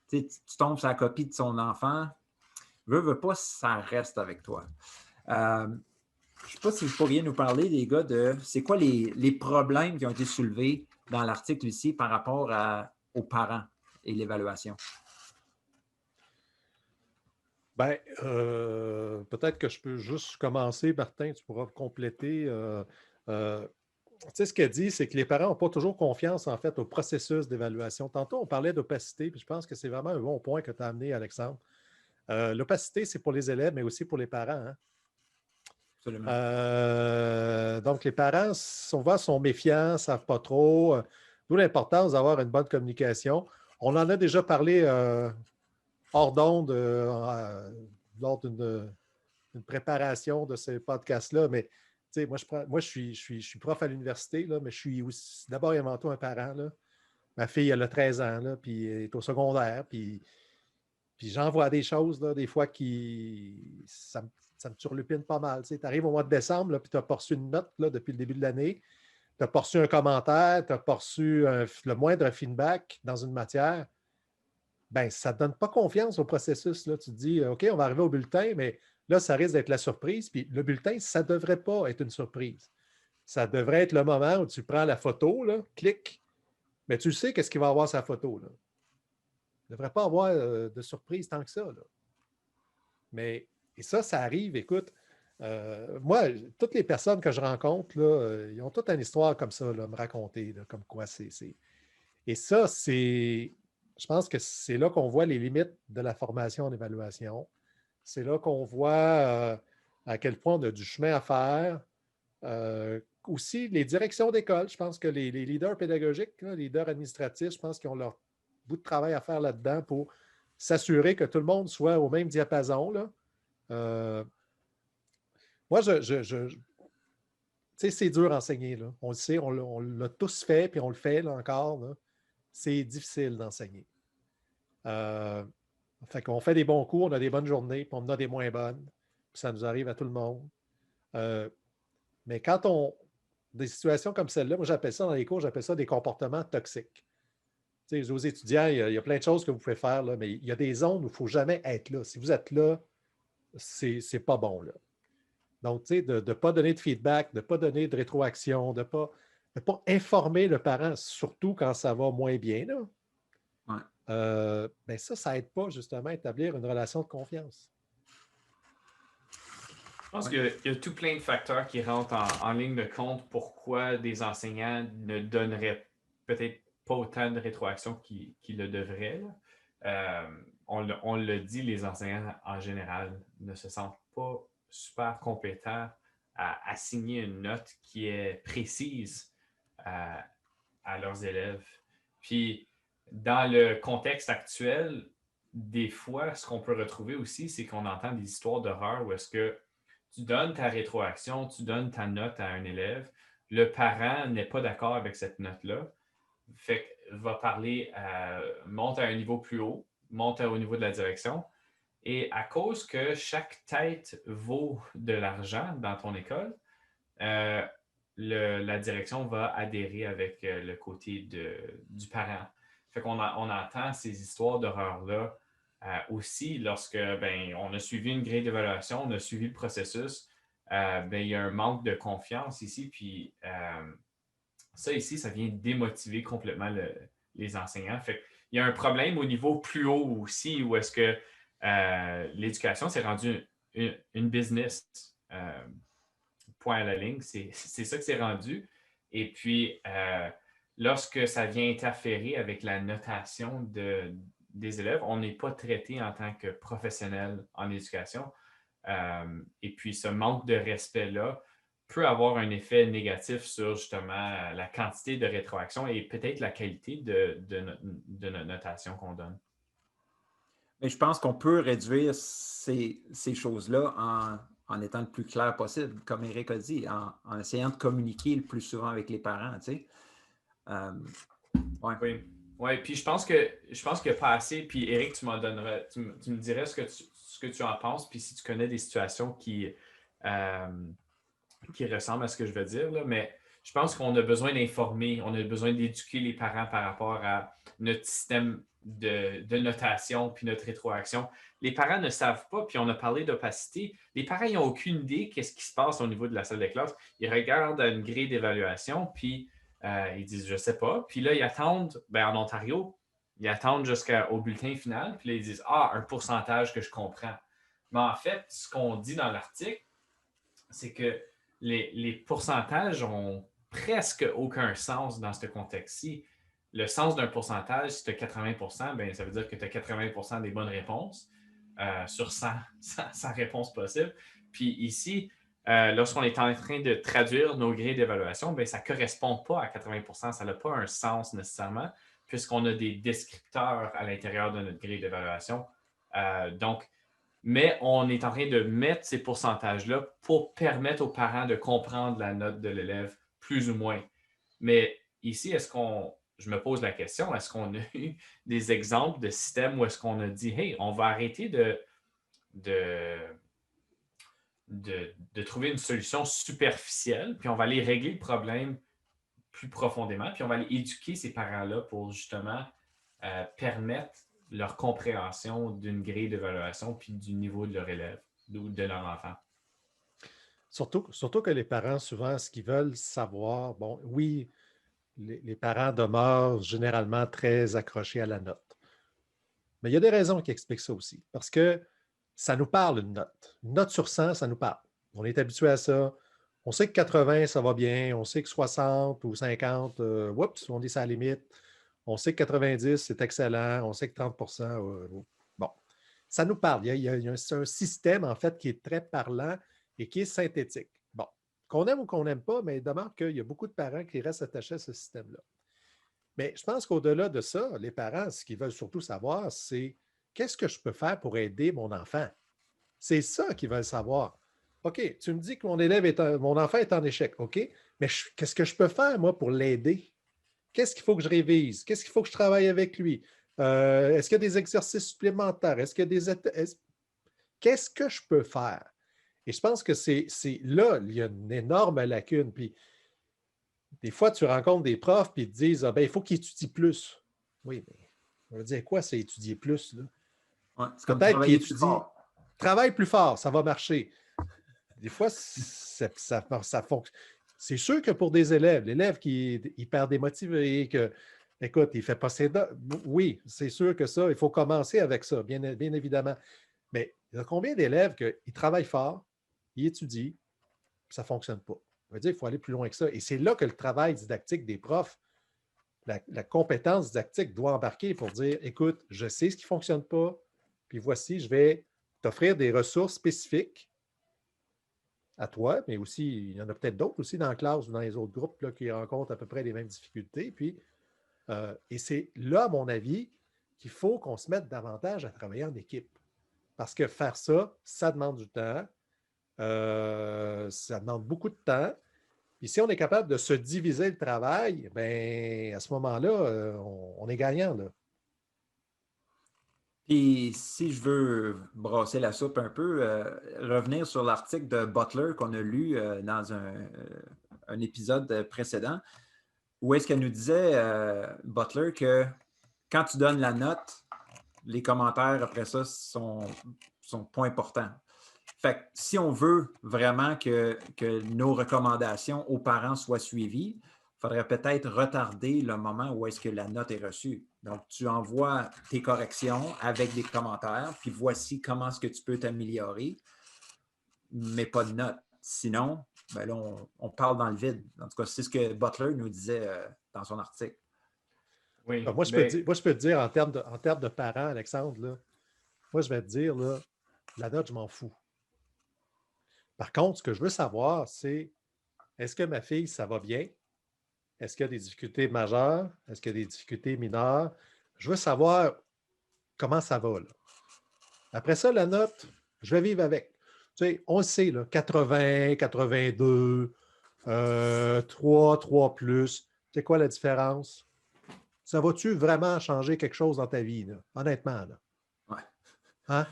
Tu tombes sur la copie de son enfant, veut pas, ça reste avec toi. Je ne sais pas si vous pourriez nous parler, les gars, de c'est quoi les problèmes qui ont été soulevés dans l'article ici par rapport aux parents et l'évaluation. Bien, peut-être que je peux juste commencer, Martin, tu pourras compléter. Tu sais, ce qu'elle dit, c'est que les parents n'ont pas toujours confiance, en fait, au processus d'évaluation. Tantôt, on parlait d'opacité, puis je pense que c'est vraiment un bon point que tu as amené, Alexandre. L'opacité, c'est pour les élèves, mais aussi pour les parents. Hein? Absolument. Donc, les parents, souvent, sont méfiants, ne savent pas trop. D'où l'importance d'avoir une bonne communication. On en a déjà parlé hors d'onde lors d'une préparation de ces podcasts-là, mais moi, je suis prof à l'université, là, mais je suis aussi d'abord et avant tout un parent. Là. Ma fille, elle a 13 ans, là, puis elle est au secondaire, puis j'en vois des choses, là, des fois, ça me turlupine pas mal. Tu arrives au mois de décembre, puis tu n'as pas reçu une note là, depuis le début de l'année, tu n'as pas reçu un commentaire, tu n'as pas reçu le moindre feedback dans une matière. Ben, ça ne te donne pas confiance au processus. Là. Tu te dis, OK, on va arriver au bulletin, mais là, ça risque d'être la surprise. Puis le bulletin, ça ne devrait pas être une surprise. Ça devrait être le moment où tu prends la photo, là, clique, mais tu sais qu'est-ce qu'il va avoir sa photo. Là. Il ne devrait pas avoir de surprise tant que ça. Là. Mais et ça arrive, écoute. Moi, toutes les personnes que je rencontre, là, ils ont toute une histoire comme ça, là, à me raconter, là, comme quoi c'est. Et ça, je pense que c'est là qu'on voit les limites de la formation en évaluation. C'est là qu'on voit à quel point on a du chemin à faire. Aussi, les directions d'école, je pense que les leaders pédagogiques, là, les leaders administratifs, je pense qu'ils ont leur bout de travail à faire là-dedans pour s'assurer que tout le monde soit au même diapason. Là. Moi, tu sais, c'est dur à enseigner. Là. On le sait, on l'a tous fait, puis on le fait là, encore. Là. C'est difficile d'enseigner. Fait qu'on fait des bons cours, on a des bonnes journées, puis on en a des moins bonnes. Puis ça nous arrive à tout le monde. Mais quand des situations comme celle-là, moi j'appelle ça dans les cours, j'appelle ça des comportements toxiques. Tu sais, aux étudiants, il y a plein de choses que vous pouvez faire, là, mais il y a des zones où il ne faut jamais être là. Si vous êtes là, c'est pas bon. Là. Donc, tu sais, de ne pas donner de feedback, de ne pas donner de rétroaction, de ne pas informer le parent, surtout quand ça va moins bien. Là. Ouais. Ben ça n'aide pas justement à établir une relation de confiance. Je pense qu'il y a tout plein de facteurs qui rentrent en ligne de compte pourquoi des enseignants ne donneraient peut-être pas autant de rétroaction qu'ils le devraient. On le dit, les enseignants en général ne se sentent pas super compétents à assigner une note qui est précise à leurs élèves. Puis, dans le contexte actuel, des fois, ce qu'on peut retrouver aussi, c'est qu'on entend des histoires d'horreur où est-ce que tu donnes ta rétroaction, tu donnes ta note à un élève, le parent n'est pas d'accord avec cette note-là, fait que va parler, monte à un niveau plus haut, monte au niveau de la direction, et à cause que chaque tête vaut de l'argent dans ton école, la direction va adhérer avec le côté du parent. Fait qu'on on entend ces histoires d'horreur-là aussi lorsque on a suivi une grille d'évaluation, on a suivi le processus, il y a un manque de confiance ici, puis ça ici, ça vient démotiver complètement les enseignants. Fait il y a un problème au niveau plus haut aussi, où est-ce que l'éducation s'est rendue une business. Point à la ligne, c'est ça que c'est rendu. Et puis, lorsque ça vient interférer avec la notation des élèves, on n'est pas traité en tant que professionnel en éducation. Et puis, ce manque de respect-là peut avoir un effet négatif sur justement la quantité de rétroaction et peut-être la qualité de notre notation qu'on donne. Mais je pense qu'on peut réduire ces choses-là en étant le plus clair possible, comme Eric a dit, en essayant de communiquer le plus souvent avec les parents. Tu sais. Ouais. Oui. Oui, puis je pense que pas assez. Puis Eric, tu me dirais ce que tu en penses, puis si tu connais des situations qui ressemblent à ce que je veux dire, là, mais je pense qu'on a besoin d'informer, on a besoin d'éduquer les parents par rapport à notre système de notation puis notre rétroaction. Les parents ne savent pas, puis on a parlé d'opacité. Les parents n'ont aucune idée qu'est-ce qui se passe au niveau de la salle de classe. Ils regardent une grille d'évaluation, puis ils disent « je ne sais pas ». Puis là, ils attendent, en Ontario, ils attendent jusqu'au bulletin final, puis là, ils disent « ah, un pourcentage que je comprends ». Mais en fait, ce qu'on dit dans l'article, c'est que les pourcentages ont presque aucun sens dans ce contexte-ci. Le sens d'un pourcentage, si tu as 80 ça veut dire que tu as 80 des bonnes réponses sur 100 réponses possibles. Puis ici, lorsqu'on est en train de traduire nos grilles d'évaluation, ça ne correspond pas à 80 ça n'a pas un sens nécessairement, puisqu'on a des descripteurs à l'intérieur de notre grille d'évaluation Donc, mais on est en train de mettre ces pourcentages-là pour permettre aux parents de comprendre la note de l'élève plus ou moins. Mais ici, je me pose la question, est-ce qu'on a eu des exemples de systèmes où est-ce qu'on a dit, hey, on va arrêter de, de trouver une solution superficielle, puis on va aller régler le problème plus profondément, puis on va aller éduquer ces parents-là pour justement permettre leur compréhension d'une grille d'évaluation puis du niveau de leur élève ou de leur enfant. Surtout que les parents, souvent, ce qu'ils veulent savoir, bon, oui, les parents demeurent généralement très accrochés à la note. Mais il y a des raisons qui expliquent ça aussi. Parce que ça nous parle, une note. Une note sur 100, ça nous parle. On est habitué à ça. On sait que 80, ça va bien. On sait que 60 ou 50, oups, on est à la limite. On sait que 90, c'est excellent. On sait que 30 bon, ça nous parle. Il y a un système, en fait, qui est très parlant et qui est synthétique. Bon, qu'on aime ou qu'on n'aime pas, mais il demeure qu'il y a beaucoup de parents qui restent attachés à ce système-là. Mais je pense qu'au-delà de ça, les parents, ce qu'ils veulent surtout savoir, c'est qu'est-ce que je peux faire pour aider mon enfant? C'est ça qu'ils veulent savoir. OK, tu me dis que mon enfant est en échec, OK, mais qu'est-ce que je peux faire, moi, pour l'aider? Qu'est-ce qu'il faut que je révise? Qu'est-ce qu'il faut que je travaille avec lui? Est-ce qu'il y a des exercices supplémentaires? Est-ce qu'il y a Qu'est-ce que je peux faire? Et je pense que c'est là, il y a une énorme lacune. Puis des fois, tu rencontres des profs et ils te disent, ah, ben, il faut qu'ils étudient plus. Oui, mais on va dire quoi, c'est étudier plus? Là? Ouais, c'est comme Peut-être qu'ils travailler plus étudient. fort. Travaille plus fort, ça va marcher. Des fois, ça fonctionne. C'est sûr que pour des élèves, l'élève qui est hyper démotivé, que, écoute, il ne fait pas ses devoirs. Oui, c'est sûr que ça, il faut commencer avec ça, bien évidemment. Mais il y a combien d'élèves qui travaillent fort, ils étudient, puis ça ne fonctionne pas? Ça veut dire qu'il faut aller plus loin que ça. Et c'est là que le travail didactique des profs, la compétence didactique doit embarquer pour dire, écoute, je sais ce qui ne fonctionne pas, puis voici, je vais t'offrir des ressources spécifiques à toi, mais aussi, il y en a peut-être d'autres aussi dans la classe ou dans les autres groupes là, qui rencontrent à peu près les mêmes difficultés. Puis, et c'est là, à mon avis, qu'il faut qu'on se mette davantage à travailler en équipe. Parce que faire ça, ça demande du temps, ça demande beaucoup de temps. Puis si on est capable de se diviser le travail, bien, à ce moment-là, on est gagnant. Là. Puis si je veux brasser la soupe un peu, revenir sur l'article de Butler qu'on a lu dans un épisode précédent, où est-ce qu'elle nous disait, Butler, que quand tu donnes la note, les commentaires après ça sont pas importants. Fait que si on veut vraiment que nos recommandations aux parents soient suivies, il faudrait peut-être retarder le moment où est-ce que la note est reçue. Donc, tu envoies tes corrections avec des commentaires, puis voici comment est-ce que tu peux t'améliorer, mais pas de note. Sinon, ben là, on parle dans le vide. En tout cas, c'est ce que Butler nous disait dans son article. Oui, Moi, je peux te dire en termes de parents, Alexandre, là, moi, je vais te dire, là, la note, je m'en fous. Par contre, ce que je veux savoir, c'est est-ce que ma fille, ça va bien? Est-ce qu'il y a des difficultés majeures? Est-ce qu'il y a des difficultés mineures? Je veux savoir comment ça va. Là. Après ça, la note, je vais vivre avec. Tu sais, on le sait, là, 80, 82, 3, 3 plus. C'est quoi la différence? Ça va-tu vraiment changer quelque chose dans ta vie, là? Honnêtement? Là? Ouais. Hein?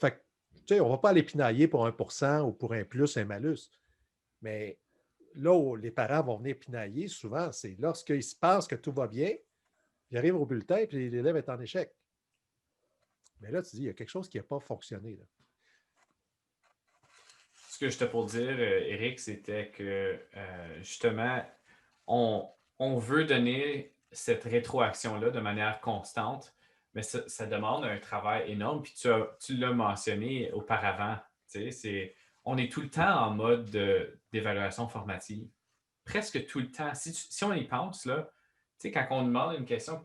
Fait que, tu sais, on ne va pas aller pinailler pour 1% ou pour un plus, un malus. Mais là où les parents vont venir pinailler, souvent, c'est lorsqu'ils se pensent que tout va bien, ils arrivent au bulletin et l'élève est en échec. Mais là, tu dis, il y a quelque chose qui n'a pas fonctionné. Là. Ce que j'étais pour dire, Eric, c'était que justement, on veut donner cette rétroaction-là de manière constante, mais ça demande un travail énorme. Puis tu l'as mentionné auparavant. On est tout le temps en mode d'évaluation formative. Presque tout le temps. Si on y pense, là, quand on demande une question,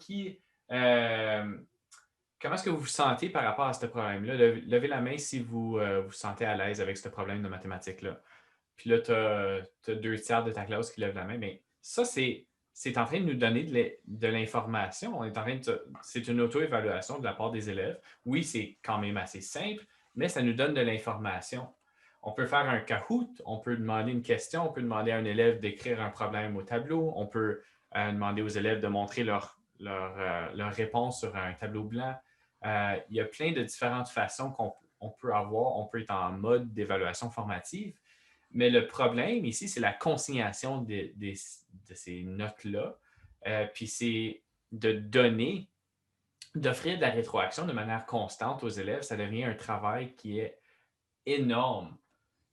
comment est-ce que vous vous sentez par rapport à ce problème-là? Levez la main si vous vous sentez à l'aise avec ce problème de mathématiques-là. Puis là, tu as 2 tiers de ta classe qui lève la main. Mais ça, c'est c'est en train de nous donner de l'information. C'est une auto-évaluation de la part des élèves. Oui, c'est quand même assez simple, mais ça nous donne de l'information. On peut faire un Kahoot, on peut demander une question, on peut demander à un élève d'écrire un problème au tableau, on peut demander aux élèves de montrer leur réponse sur un tableau blanc. Il y a plein de différentes façons qu'on peut avoir. On peut être en mode d'évaluation formative, mais le problème ici, c'est la consignation de ces notes-là. Puis c'est d'offrir de la rétroaction de manière constante aux élèves. Ça devient un travail qui est énorme.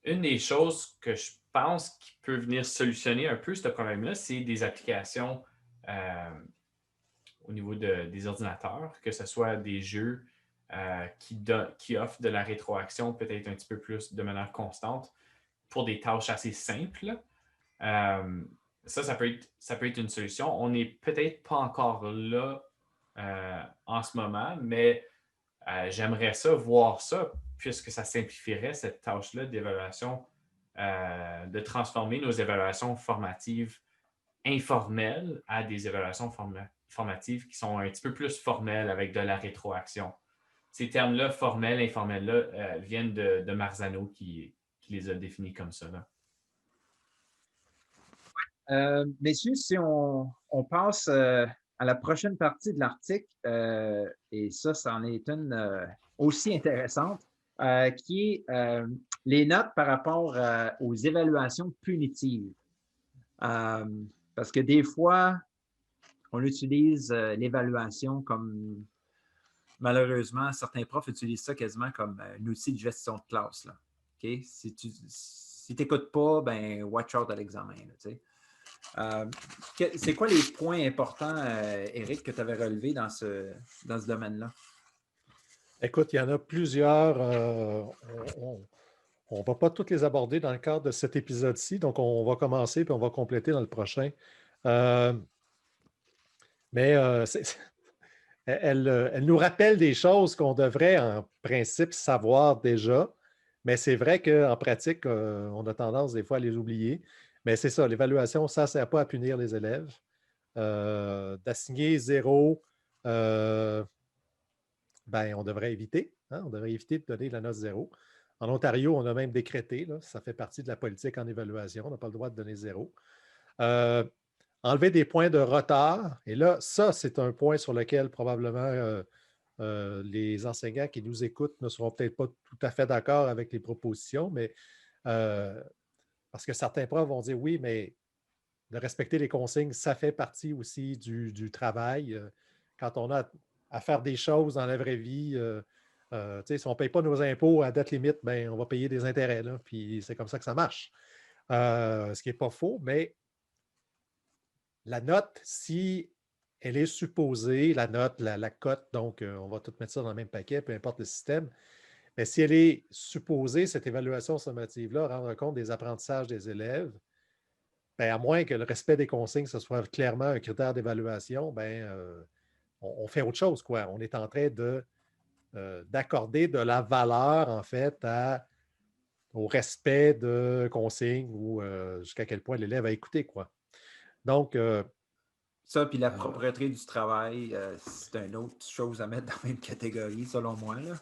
Une des choses que je pense qui peut venir solutionner un peu ce problème-là, c'est des applications au niveau des ordinateurs, que ce soit des jeux qui offrent de la rétroaction peut-être un petit peu plus de manière constante pour des tâches assez simples. Ça peut être une solution. On n'est peut-être pas encore là en ce moment, mais j'aimerais voir ça, puisque ça simplifierait cette tâche-là d'évaluation, de transformer nos évaluations formatives informelles à des évaluations formatives qui sont un petit peu plus formelles avec de la rétroaction. Ces termes-là, formels, informels-là, viennent de Marzano qui les a définis comme ça. Là. Messieurs, si on passe à la prochaine partie de l'article, et ça en est une aussi intéressante, qui est les notes par rapport aux évaluations punitives. Parce que des fois, on utilise l'évaluation comme, malheureusement, certains profs utilisent ça quasiment comme un outil de gestion de classe. Là. Okay? Si tu n'écoutes pas, ben watch out à l'examen. C'est quoi les points importants, Éric, que tu avais relevés dans ce domaine-là? Écoute, il y en a plusieurs. On ne va pas toutes les aborder dans le cadre de cet épisode-ci, donc on va commencer puis on va compléter dans le prochain. Mais elle nous rappelle des choses qu'on devrait en principe savoir déjà, mais c'est vrai qu'en pratique, on a tendance des fois à les oublier. Mais c'est ça, l'évaluation, ça ne sert pas à punir les élèves. D'assigner 0, on devrait éviter. Hein? On devrait éviter de donner la note 0. En Ontario, on a même décrété, là, ça fait partie de la politique en évaluation, on n'a pas le droit de donner 0. Enlever des points de retard. Et là, ça, c'est un point sur lequel probablement les enseignants qui nous écoutent ne seront peut-être pas tout à fait d'accord avec les propositions, mais parce que certains profs vont dire oui, mais de respecter les consignes, ça fait partie aussi du travail. Quand on a à faire des choses dans la vraie vie, si on ne paye pas nos impôts à date limite, ben, on va payer des intérêts. Là, puis c'est comme ça que ça marche. Ce qui n'est pas faux, mais la note, si elle est supposée, la note, la cote, donc on va tout mettre ça dans le même paquet, peu importe le système, mais si elle est supposée, cette évaluation sommative-là, rendre compte des apprentissages des élèves, ben, à moins que le respect des consignes, ce soit clairement un critère d'évaluation, on fait autre chose, quoi. On est en train d'accorder de la valeur, en fait, au respect de consignes ou jusqu'à quel point l'élève a écouté, quoi. Donc, ça, puis la propreté du travail, c'est une autre chose à mettre dans la même catégorie, selon moi. Là.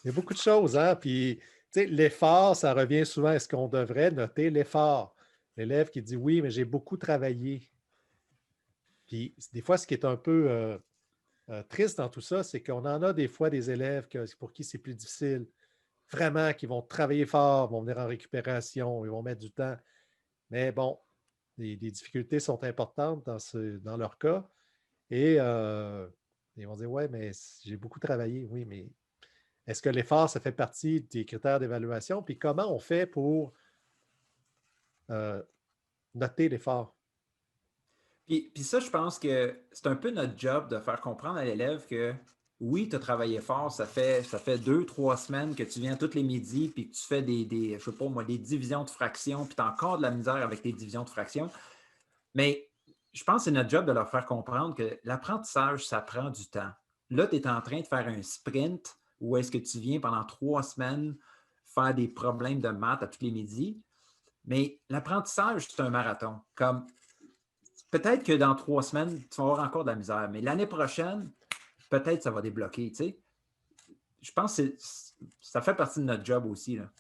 Il y a beaucoup de choses, hein? Puis, tu sais, l'effort, ça revient souvent. Est-ce qu'on devrait noter l'effort? L'élève qui dit oui, mais j'ai beaucoup travaillé. Puis, des fois, ce qui est un peu triste dans tout ça, c'est qu'on en a des fois des élèves pour qui c'est plus difficile. Vraiment, qui vont travailler fort, vont venir en récupération, ils vont mettre du temps. Mais bon, les difficultés sont importantes dans leur cas. Et ils vont dire ouais, mais j'ai beaucoup travaillé. Oui, mais est-ce que l'effort, ça fait partie des critères d'évaluation? Puis comment on fait pour noter l'effort? Puis ça, je pense que c'est un peu notre job de faire comprendre à l'élève que oui, tu as travaillé fort, ça fait 2-3 semaines que tu viens tous les midis, puis que tu fais je sais pas moi, des divisions de fractions, puis tu as encore de la misère avec tes divisions de fractions. Mais je pense que c'est notre job de leur faire comprendre que l'apprentissage, ça prend du temps. Là, tu es en train de faire un sprint où est-ce que tu viens pendant 3 semaines faire des problèmes de maths à tous les midis. Mais l'apprentissage, c'est un marathon. Comme peut-être que dans 3 semaines, tu vas avoir encore de la misère, mais l'année prochaine, peut-être ça va débloquer, tu sais. Je pense que ça fait partie de notre job aussi, là.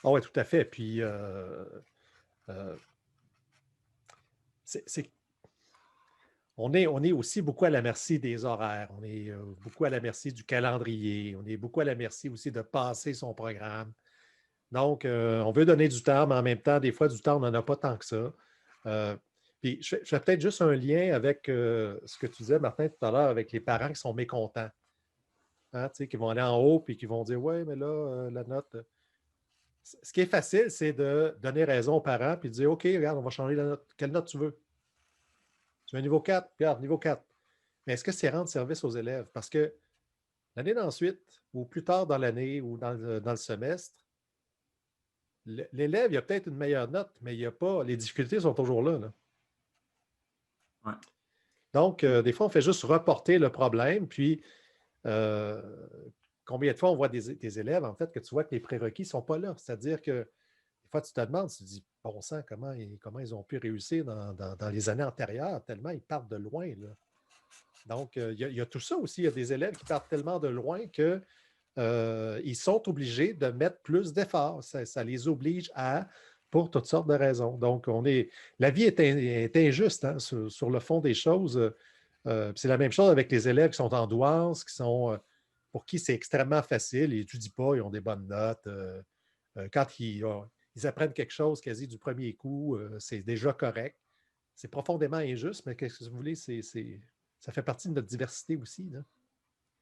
Ah oui, tout à fait. Puis, on est aussi beaucoup à la merci des horaires. On est beaucoup à la merci du calendrier. On est beaucoup à la merci aussi de passer son programme. Donc, on veut donner du temps, mais en même temps, des fois, du temps, on n'en a pas tant que ça. Puis, je fais peut-être juste un lien avec ce que tu disais, Martin, tout à l'heure, avec les parents qui sont mécontents. Hein, qui vont aller en haut et qui vont dire ouais, mais là, la note. Ce qui est facile, c'est de donner raison aux parents puis de dire OK, regarde, on va changer la note. Quelle note tu veux? Tu veux un niveau 4? Regarde, niveau 4. Mais est-ce que c'est rendre service aux élèves? Parce que l'année d'ensuite, ou plus tard dans l'année ou dans le semestre, l'élève, il a peut-être une meilleure note, mais il y a pas. Les difficultés sont toujours là. Ouais. Donc, des fois, on fait juste reporter le problème, puis combien de fois on voit des élèves, en fait, que tu vois que les prérequis ne sont pas là. C'est-à-dire que des fois, tu te demandes, tu te dis, bon sang, comment ils ont pu réussir dans les années antérieures, tellement ils partent de loin, là. Donc, il y a tout ça aussi. Il y a des élèves qui partent tellement de loin que ils sont obligés de mettre plus d'efforts. Ça les oblige pour toutes sortes de raisons. Donc, la vie est injuste, hein, sur le fond des choses. C'est la même chose avec les élèves qui sont en douance, pour qui c'est extrêmement facile, ils n'étudient pas, ils ont des bonnes notes. Quand ils apprennent quelque chose quasi du premier coup, c'est déjà correct. C'est profondément injuste, mais qu'est-ce que vous voulez, ça fait partie de notre diversité aussi, là.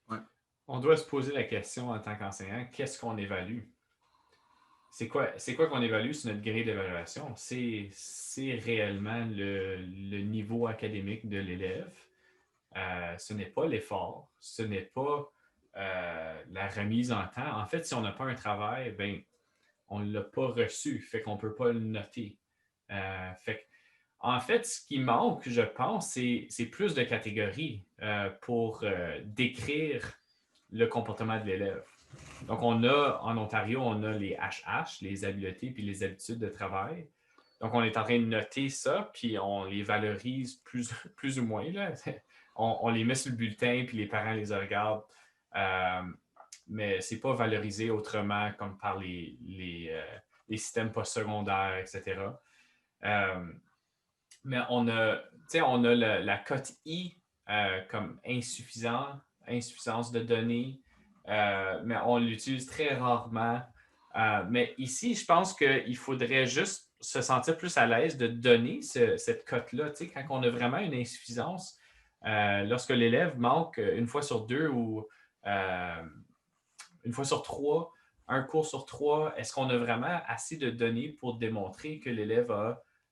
Ouais. On doit se poser la question en tant qu'enseignant, qu'est-ce qu'on évalue? C'est quoi qu'on évalue sur notre grille d'évaluation? C'est réellement le niveau académique de l'élève. Ce n'est pas l'effort, ce n'est pas la remise en temps. En fait, si on n'a pas un travail, ben, on ne l'a pas reçu, fait qu'on ne peut pas le noter. En fait, ce qui manque, je pense, c'est plus de catégories pour décrire le comportement de l'élève. Donc, en Ontario, on a les HH, les habiletés puis les habitudes de travail. Donc, on est en train de noter ça, puis on les valorise plus ou moins, là. On les met sur le bulletin, puis les parents les regardent. Mais ce n'est pas valorisé autrement, comme par les systèmes postsecondaires, etc. Mais on a la cote I comme insuffisance de données, mais on l'utilise très rarement. Mais ici, je pense qu'il faudrait juste se sentir plus à l'aise de donner cette cote-là. Quand on a vraiment une insuffisance, lorsque l'élève manque une fois sur deux ou une fois sur trois, un cours sur trois, est-ce qu'on a vraiment assez de données pour démontrer que l'élève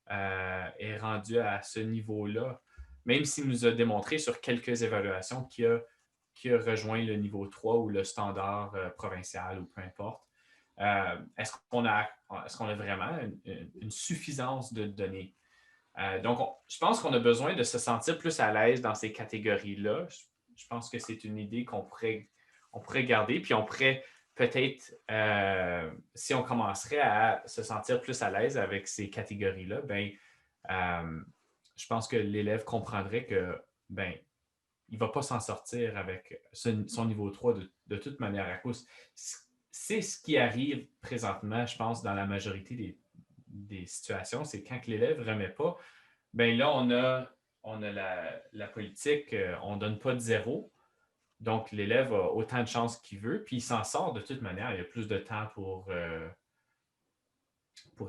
est rendu à ce niveau-là, même s'il nous a démontré sur quelques évaluations qu'il a rejoint le niveau 3 ou le standard provincial ou peu importe. Est-ce qu'on a vraiment une suffisance de données? Donc, je pense qu'on a besoin de se sentir plus à l'aise dans ces catégories-là. Je pense que c'est une idée qu'on pourrait garder, puis on pourrait peut-être, si on commencerait à se sentir plus à l'aise avec ces catégories-là, ben, je pense que l'élève comprendrait que ben, il ne va pas s'en sortir avec son niveau 3 de toute manière à cause. C'est ce qui arrive présentement, je pense, dans la majorité des situations, c'est quand l'élève ne remet pas, ben là, on a la politique, on ne donne pas de zéro. Donc, l'élève a autant de chances qu'il veut, puis il s'en sort de toute manière. Il a plus de temps pour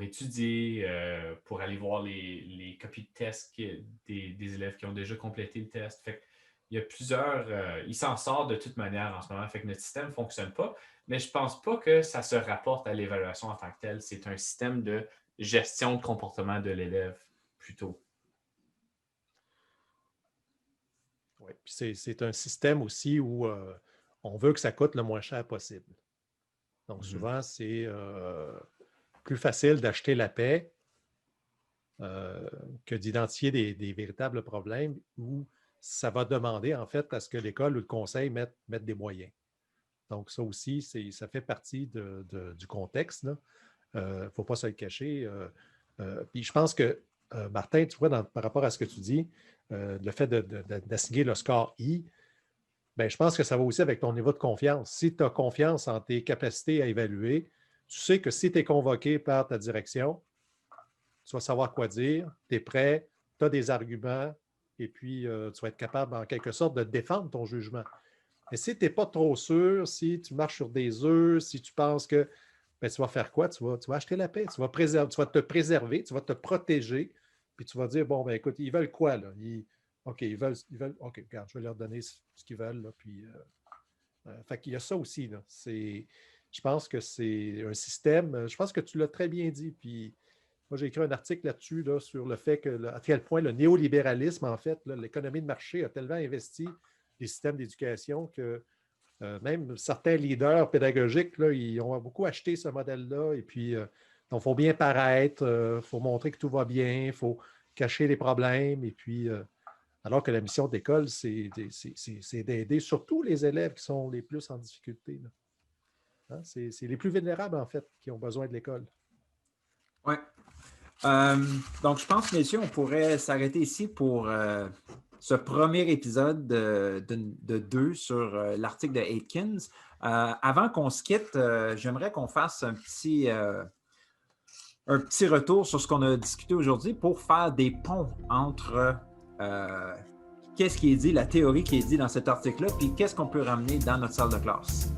étudier, pour aller voir les copies de tests des élèves qui ont déjà complété le test. Fait il y a il s'en sort de toute manière en ce moment. Fait que notre système ne fonctionne pas, mais je ne pense pas que ça se rapporte à l'évaluation en tant que telle. C'est un système de gestion de comportement de l'élève plutôt. Oui. Puis c'est un système aussi où on veut que ça coûte le moins cher possible. Donc, souvent, c'est plus facile d'acheter la paix que d'identifier des véritables problèmes où ça va demander, en fait, à ce que l'école ou le conseil mette des moyens. Donc, ça aussi, ça fait partie du contexte. Il ne faut pas se le cacher. Puis je pense que Martin, tu vois, par rapport à ce que tu dis, le fait d'assigner le score I, ben, je pense que ça va aussi avec ton niveau de confiance. Si tu as confiance en tes capacités à évaluer, tu sais que si tu es convoqué par ta direction, tu vas savoir quoi dire, tu es prêt, tu as des arguments, et puis tu vas être capable, en quelque sorte, de défendre ton jugement. Mais si tu n'es pas trop sûr, si tu marches sur des œufs, si tu penses que ben, tu vas faire quoi? Tu vas acheter la paix, tu vas te préserver, tu vas te protéger, puis tu vas dire, bon, ben écoute, ils veulent quoi, là? OK, ils veulent, OK, regarde, je vais leur donner ce qu'ils veulent, là, puis fait qu'il y a ça aussi, là. Je pense que c'est un système, je pense que tu l'as très bien dit, puis moi, j'ai écrit un article là-dessus, là, sur le fait que, à quel point le néolibéralisme, en fait, l'économie de marché a tellement investi les systèmes d'éducation que même certains leaders pédagogiques, là, ils ont beaucoup acheté ce modèle-là. Et puis, donc, il faut bien paraître, il faut montrer que tout va bien, il faut cacher les problèmes. Et puis, alors que la mission d'école, c'est d'aider surtout les élèves qui sont les plus en difficulté. Hein? C'est les plus vulnérables, en fait, qui ont besoin de l'école. Oui. Donc, je pense, messieurs, on pourrait s'arrêter ici pour ce premier épisode de deux sur l'article de Atkins. Avant qu'on se quitte, j'aimerais qu'on fasse un petit retour sur ce qu'on a discuté aujourd'hui pour faire des ponts entre qu'est-ce qui est dit, la théorie qui est dit dans cet article-là, puis qu'est-ce qu'on peut ramener dans notre salle de classe.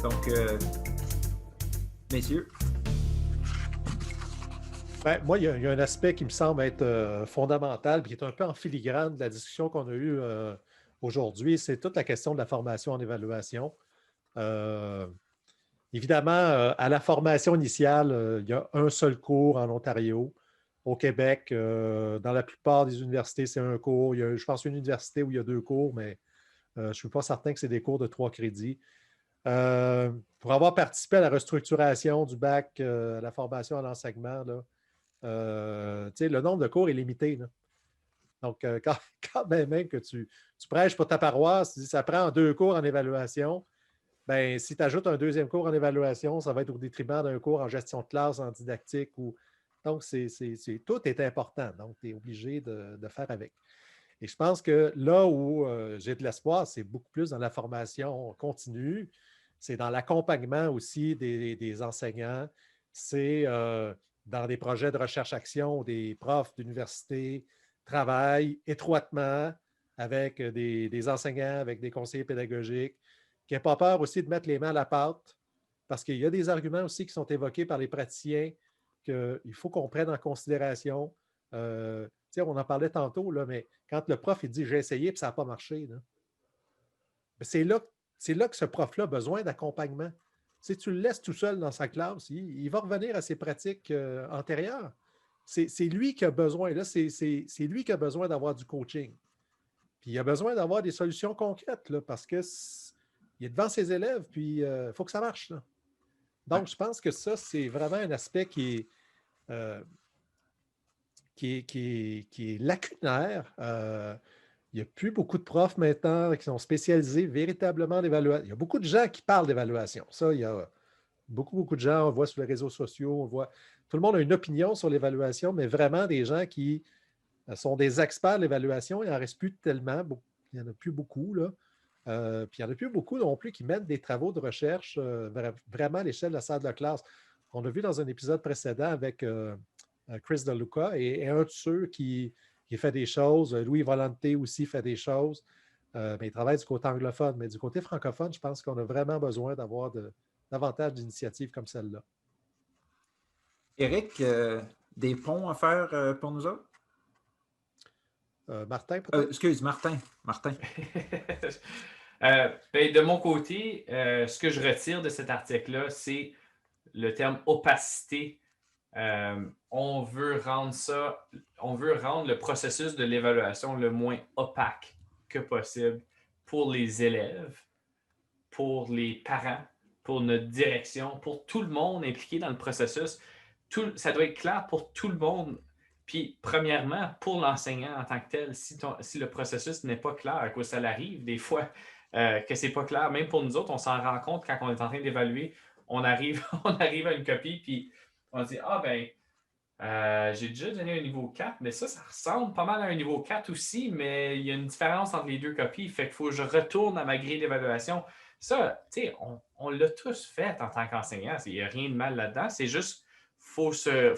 Donc, messieurs. Ben, moi, il y a un aspect qui me semble être fondamental, puis qui est un peu en filigrane de la discussion qu'on a eue aujourd'hui, c'est toute la question de la formation en évaluation. Évidemment, à la formation initiale, il y a un seul cours en Ontario. Au Québec, dans la plupart des universités, c'est un cours. Il y a, je pense, une université où il y a 2 cours, mais je ne suis pas certain que c'est des cours de 3 crédits. Pour avoir participé à la restructuration du bac, à la formation à l'enseignement, le nombre de cours est limité. Là. Donc, quand même que tu prêches pour ta paroisse, ça prend 2 cours en évaluation. Ben, si tu ajoutes un 2e cours en évaluation, ça va être au détriment d'un cours en gestion de classe, en didactique. Donc, tout est important. Donc, tu es obligé de faire avec. Et je pense que là où j'ai de l'espoir, c'est beaucoup plus dans la formation continue. C'est dans l'accompagnement aussi des enseignants. C'est dans des projets de recherche-action où des profs d'université travaillent étroitement avec des enseignants, avec des conseillers pédagogiques, qui n'aient pas peur aussi de mettre les mains à la pâte, parce qu'il y a des arguments aussi qui sont évoqués par les praticiens qu'il faut qu'on prenne en considération. On en parlait tantôt, là, mais quand le prof il dit « j'ai essayé et ça n'a pas marché », c'est là que ce prof-là a besoin d'accompagnement. Si tu le laisses tout seul dans sa classe, il va revenir à ses pratiques antérieures. C'est lui qui a besoin, là, c'est lui qui a besoin d'avoir du coaching. Puis il a besoin d'avoir des solutions concrètes, là, parce qu'il est devant ses élèves, puis il faut que ça marche. Là. Donc, je pense que ça, c'est vraiment un aspect qui est lacunaire. Il n'y a plus beaucoup de profs maintenant qui sont spécialisés véritablement en évaluation. Il y a beaucoup de gens qui parlent d'évaluation. Ça, il y a beaucoup de gens, on voit sur les réseaux sociaux, on voit. Tout le monde a une opinion sur l'évaluation, mais vraiment des gens qui sont des experts de l'évaluation, il n'en reste plus tellement. Il n'y en a plus beaucoup, là. Puis il n'y en a plus beaucoup non plus qui mènent des travaux de recherche vraiment à l'échelle de la salle de classe. On a vu dans un épisode précédent avec Chris DeLuca et un de ceux qui fait des choses. Louis Volante aussi fait des choses. Mais il travaille du côté anglophone. Mais du côté francophone, je pense qu'on a vraiment besoin d'avoir davantage d'initiatives comme celle-là. Éric, des ponts à faire pour nous autres? Martin, peut-être? Excuse, Martin. De mon côté, ce que je retire de cet article-là, c'est le terme opacité. On veut rendre le processus de l'évaluation le moins opaque que possible pour les élèves, pour les parents, pour notre direction, pour tout le monde impliqué dans le processus. Ça doit être clair pour tout le monde. Puis, premièrement, pour l'enseignant en tant que tel, si le processus n'est pas clair, à quoi ça arrive des fois que ce n'est pas clair, même pour nous autres, on s'en rend compte quand on est en train d'évaluer. on arrive, on arrive à une copie, puis on dit, ah ben, j'ai déjà donné un niveau 4, mais ça ressemble pas mal à un niveau 4 aussi, mais il y a une différence entre les deux copies, fait qu'il faut que je retourne à ma grille d'évaluation. Ça, tu sais, on l'a tous fait en tant qu'enseignant, il n'y a rien de mal là-dedans, c'est juste, faut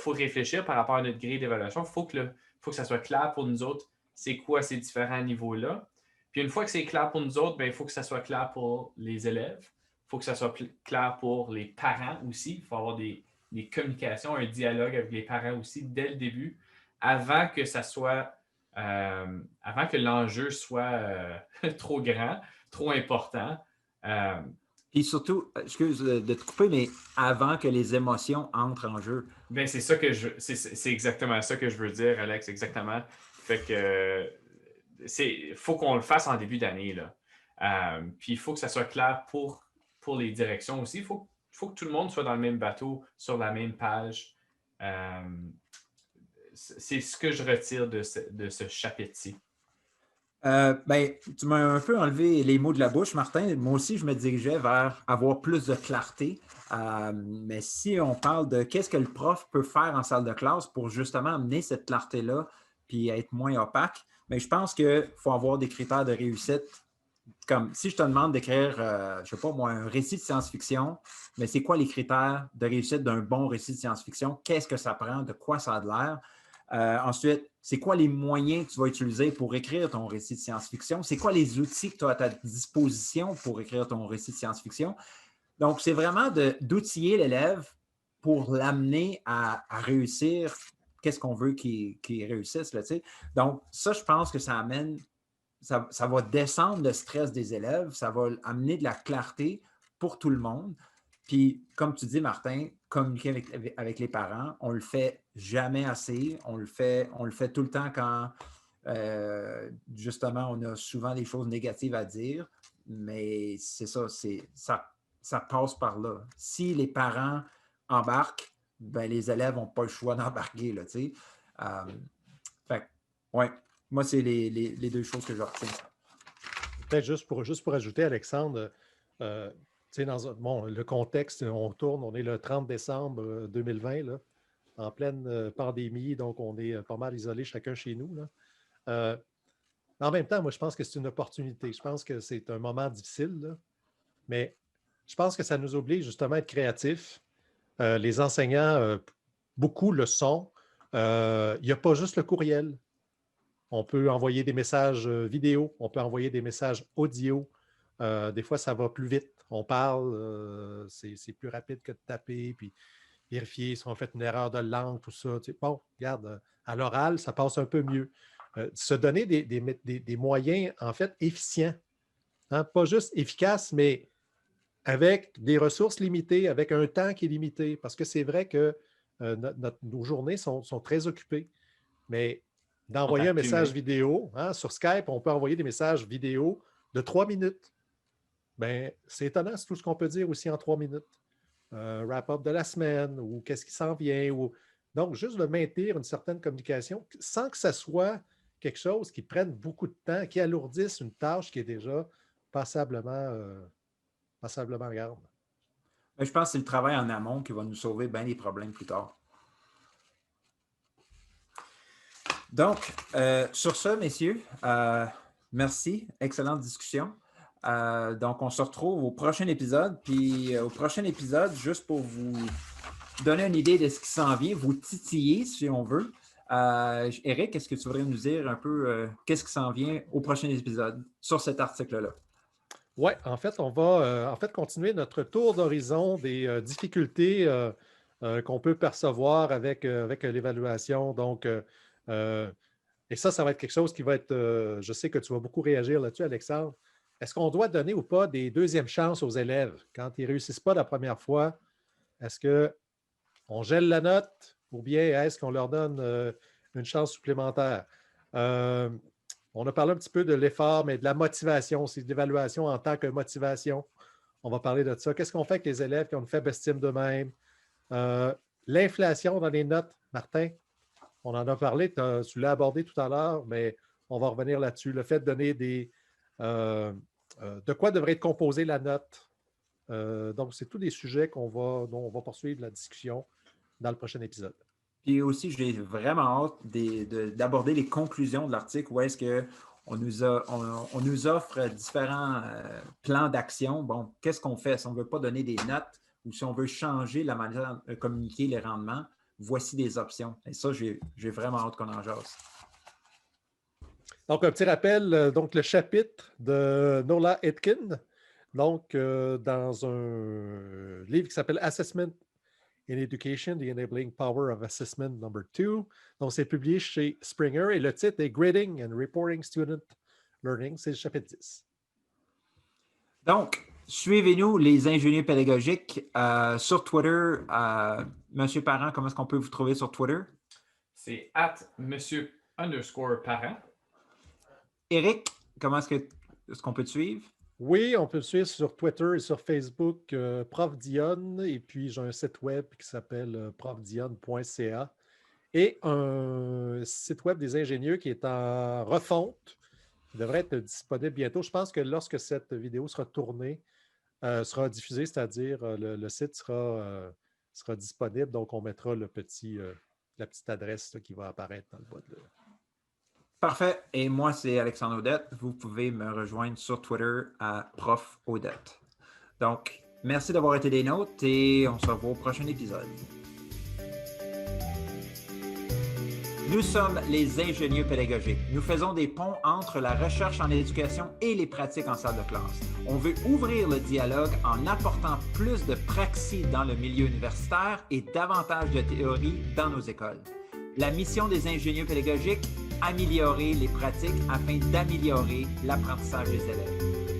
réfléchir par rapport à notre grille d'évaluation, faut que ça soit clair pour nous autres, c'est quoi ces différents niveaux-là. Puis une fois que c'est clair pour nous autres, ben, il faut que ça soit clair pour les élèves, il faut que ça soit clair pour les parents aussi, il faut avoir des communications, un dialogue avec les parents aussi dès le début, avant que ça soit, avant que l'enjeu soit trop grand, trop important. Puis surtout, excuse de te couper, mais avant que les émotions entrent en jeu. Ben, c'est exactement ça que je veux dire, Alex, exactement. Fait que faut qu'on le fasse en début d'année, là. Puis il faut que ça soit clair pour les directions aussi. Il faut que tout le monde soit dans le même bateau, sur la même page. C'est ce que je retire de ce chapitre-ci. Ben, tu m'as un peu enlevé les mots de la bouche, Martin. Moi aussi, je me dirigeais vers avoir plus de clarté. Mais si on parle de qu'est-ce que le prof peut faire en salle de classe pour justement amener cette clarté-là puis être moins opaque, mais je pense qu'il faut avoir des critères de réussite. Comme si je te demande d'écrire, je ne sais pas moi, un récit de science-fiction, mais c'est quoi les critères de réussite d'un bon récit de science-fiction? Qu'est-ce que ça prend? De quoi ça a de l'air? Ensuite, c'est quoi les moyens que tu vas utiliser pour écrire ton récit de science-fiction? C'est quoi les outils que tu as à ta disposition pour écrire ton récit de science-fiction? Donc, c'est vraiment d'outiller l'élève pour l'amener à réussir. Qu'est-ce qu'on veut qu'il réussisse? Là, donc, ça, je pense que ça amène, ça va descendre le stress des élèves, ça va amener de la clarté pour tout le monde. Puis, comme tu dis, Martin, communiquer avec les parents, on le fait jamais assez. On le fait tout le temps quand, justement, on a souvent des choses négatives à dire. Mais c'est ça, ça passe par là. Si les parents embarquent, ben, les élèves n'ont pas le choix d'embarquer. Là, fait, ouais, moi, c'est les deux choses que je retiens. Peut-être juste pour ajouter, Alexandre, dans le contexte, on est le 30 décembre 2020, là, en pleine pandémie, donc on est pas mal isolés chacun chez nous. Là. En même temps, moi, je pense que c'est une opportunité. Je pense que c'est un moment difficile, là, mais je pense que ça nous oblige justement à être créatifs. Les enseignants, beaucoup le sont. Il n'y a pas juste le courriel. On peut envoyer des messages vidéo, on peut envoyer des messages audio. Des fois, ça va plus vite. On parle, c'est plus rapide que de taper, puis vérifier si on fait une erreur de langue, tout ça. Bon, regarde, à l'oral, ça passe un peu mieux. Se donner des moyens, en fait, efficients. Hein? Pas juste efficaces, mais avec des ressources limitées, avec un temps qui est limité. Parce que c'est vrai que nos journées sont très occupées. Mais d'envoyer un message vidéo, hein, sur Skype, on peut envoyer des messages vidéo de 3 minutes. Ben, c'est étonnant, c'est tout ce qu'on peut dire aussi en 3 minutes. Wrap-up de la semaine ou qu'est-ce qui s'en vient. Donc, juste de maintenir une certaine communication sans que ça soit quelque chose qui prenne beaucoup de temps, qui alourdisse une tâche qui est déjà passablement grande. Je pense que c'est le travail en amont qui va nous sauver bien des problèmes plus tard. Donc, sur ce, messieurs, merci. Excellente discussion. Donc, on se retrouve au prochain épisode. Puis, au prochain épisode, juste pour vous donner une idée de ce qui s'en vient, vous titiller, si on veut. Éric, est-ce que tu voudrais nous dire un peu qu'est-ce qui s'en vient au prochain épisode sur cet article-là? Oui, en fait, on va continuer notre tour d'horizon des difficultés qu'on peut percevoir avec l'évaluation. Donc, et ça va être quelque chose qui va être, je sais que tu vas beaucoup réagir là-dessus, Alexandre. Est-ce qu'on doit donner ou pas des deuxièmes chances aux élèves quand ils ne réussissent pas la première fois? Est-ce qu'on gèle la note ou bien est-ce qu'on leur donne une chance supplémentaire? On a parlé un petit peu de l'effort, mais de la motivation, c'est de l'évaluation en tant que motivation. On va parler de ça. Qu'est-ce qu'on fait avec les élèves qui ont une faible estime d'eux-mêmes? L'inflation dans les notes, Martin, on en a parlé, tu l'as abordé tout à l'heure, mais on va revenir là-dessus. Le fait de donner de quoi devrait être composée la note? Donc, c'est tous des sujets dont on va poursuivre la discussion dans le prochain épisode. Puis aussi, j'ai vraiment hâte d'aborder les conclusions de l'article où est-ce qu'on nous offre différents plans d'action. Bon, qu'est-ce qu'on fait si on ne veut pas donner des notes ou si on veut changer la manière de communiquer les rendements? Voici des options. Et ça, j'ai vraiment hâte qu'on en jase. Donc, un petit rappel, donc le chapitre de Nola Aitken, donc dans un livre qui s'appelle Assessment in Education, The Enabling Power of Assessment Number 2. Donc, c'est publié chez Springer et le titre est Grading and Reporting Student Learning. C'est le chapitre 10. Donc, suivez-nous, les ingénieurs pédagogiques, sur Twitter. Monsieur Parent, comment est-ce qu'on peut vous trouver sur Twitter? C'est @monsieur_parent. Éric, comment est-ce qu'on peut te suivre? Oui, on peut me suivre sur Twitter et sur Facebook, Prof Dion, et puis j'ai un site web qui s'appelle profdion.ca et un site web des ingénieurs qui est en refonte, qui devrait être disponible bientôt. Je pense que lorsque cette vidéo sera tournée, sera diffusée, c'est-à-dire le site sera disponible, donc on mettra la petite adresse là, qui va apparaître dans le bas de Parfait. Et moi, c'est Alexandre Audette. Vous pouvez me rejoindre sur Twitter à Prof Audette. Donc, merci d'avoir été des nôtres et on se revoit au prochain épisode. Nous sommes les ingénieurs pédagogiques. Nous faisons des ponts entre la recherche en éducation et les pratiques en salle de classe. On veut ouvrir le dialogue en apportant plus de praxis dans le milieu universitaire et davantage de théorie dans nos écoles. La mission des ingénieurs pédagogiques, améliorer les pratiques afin d'améliorer l'apprentissage des élèves.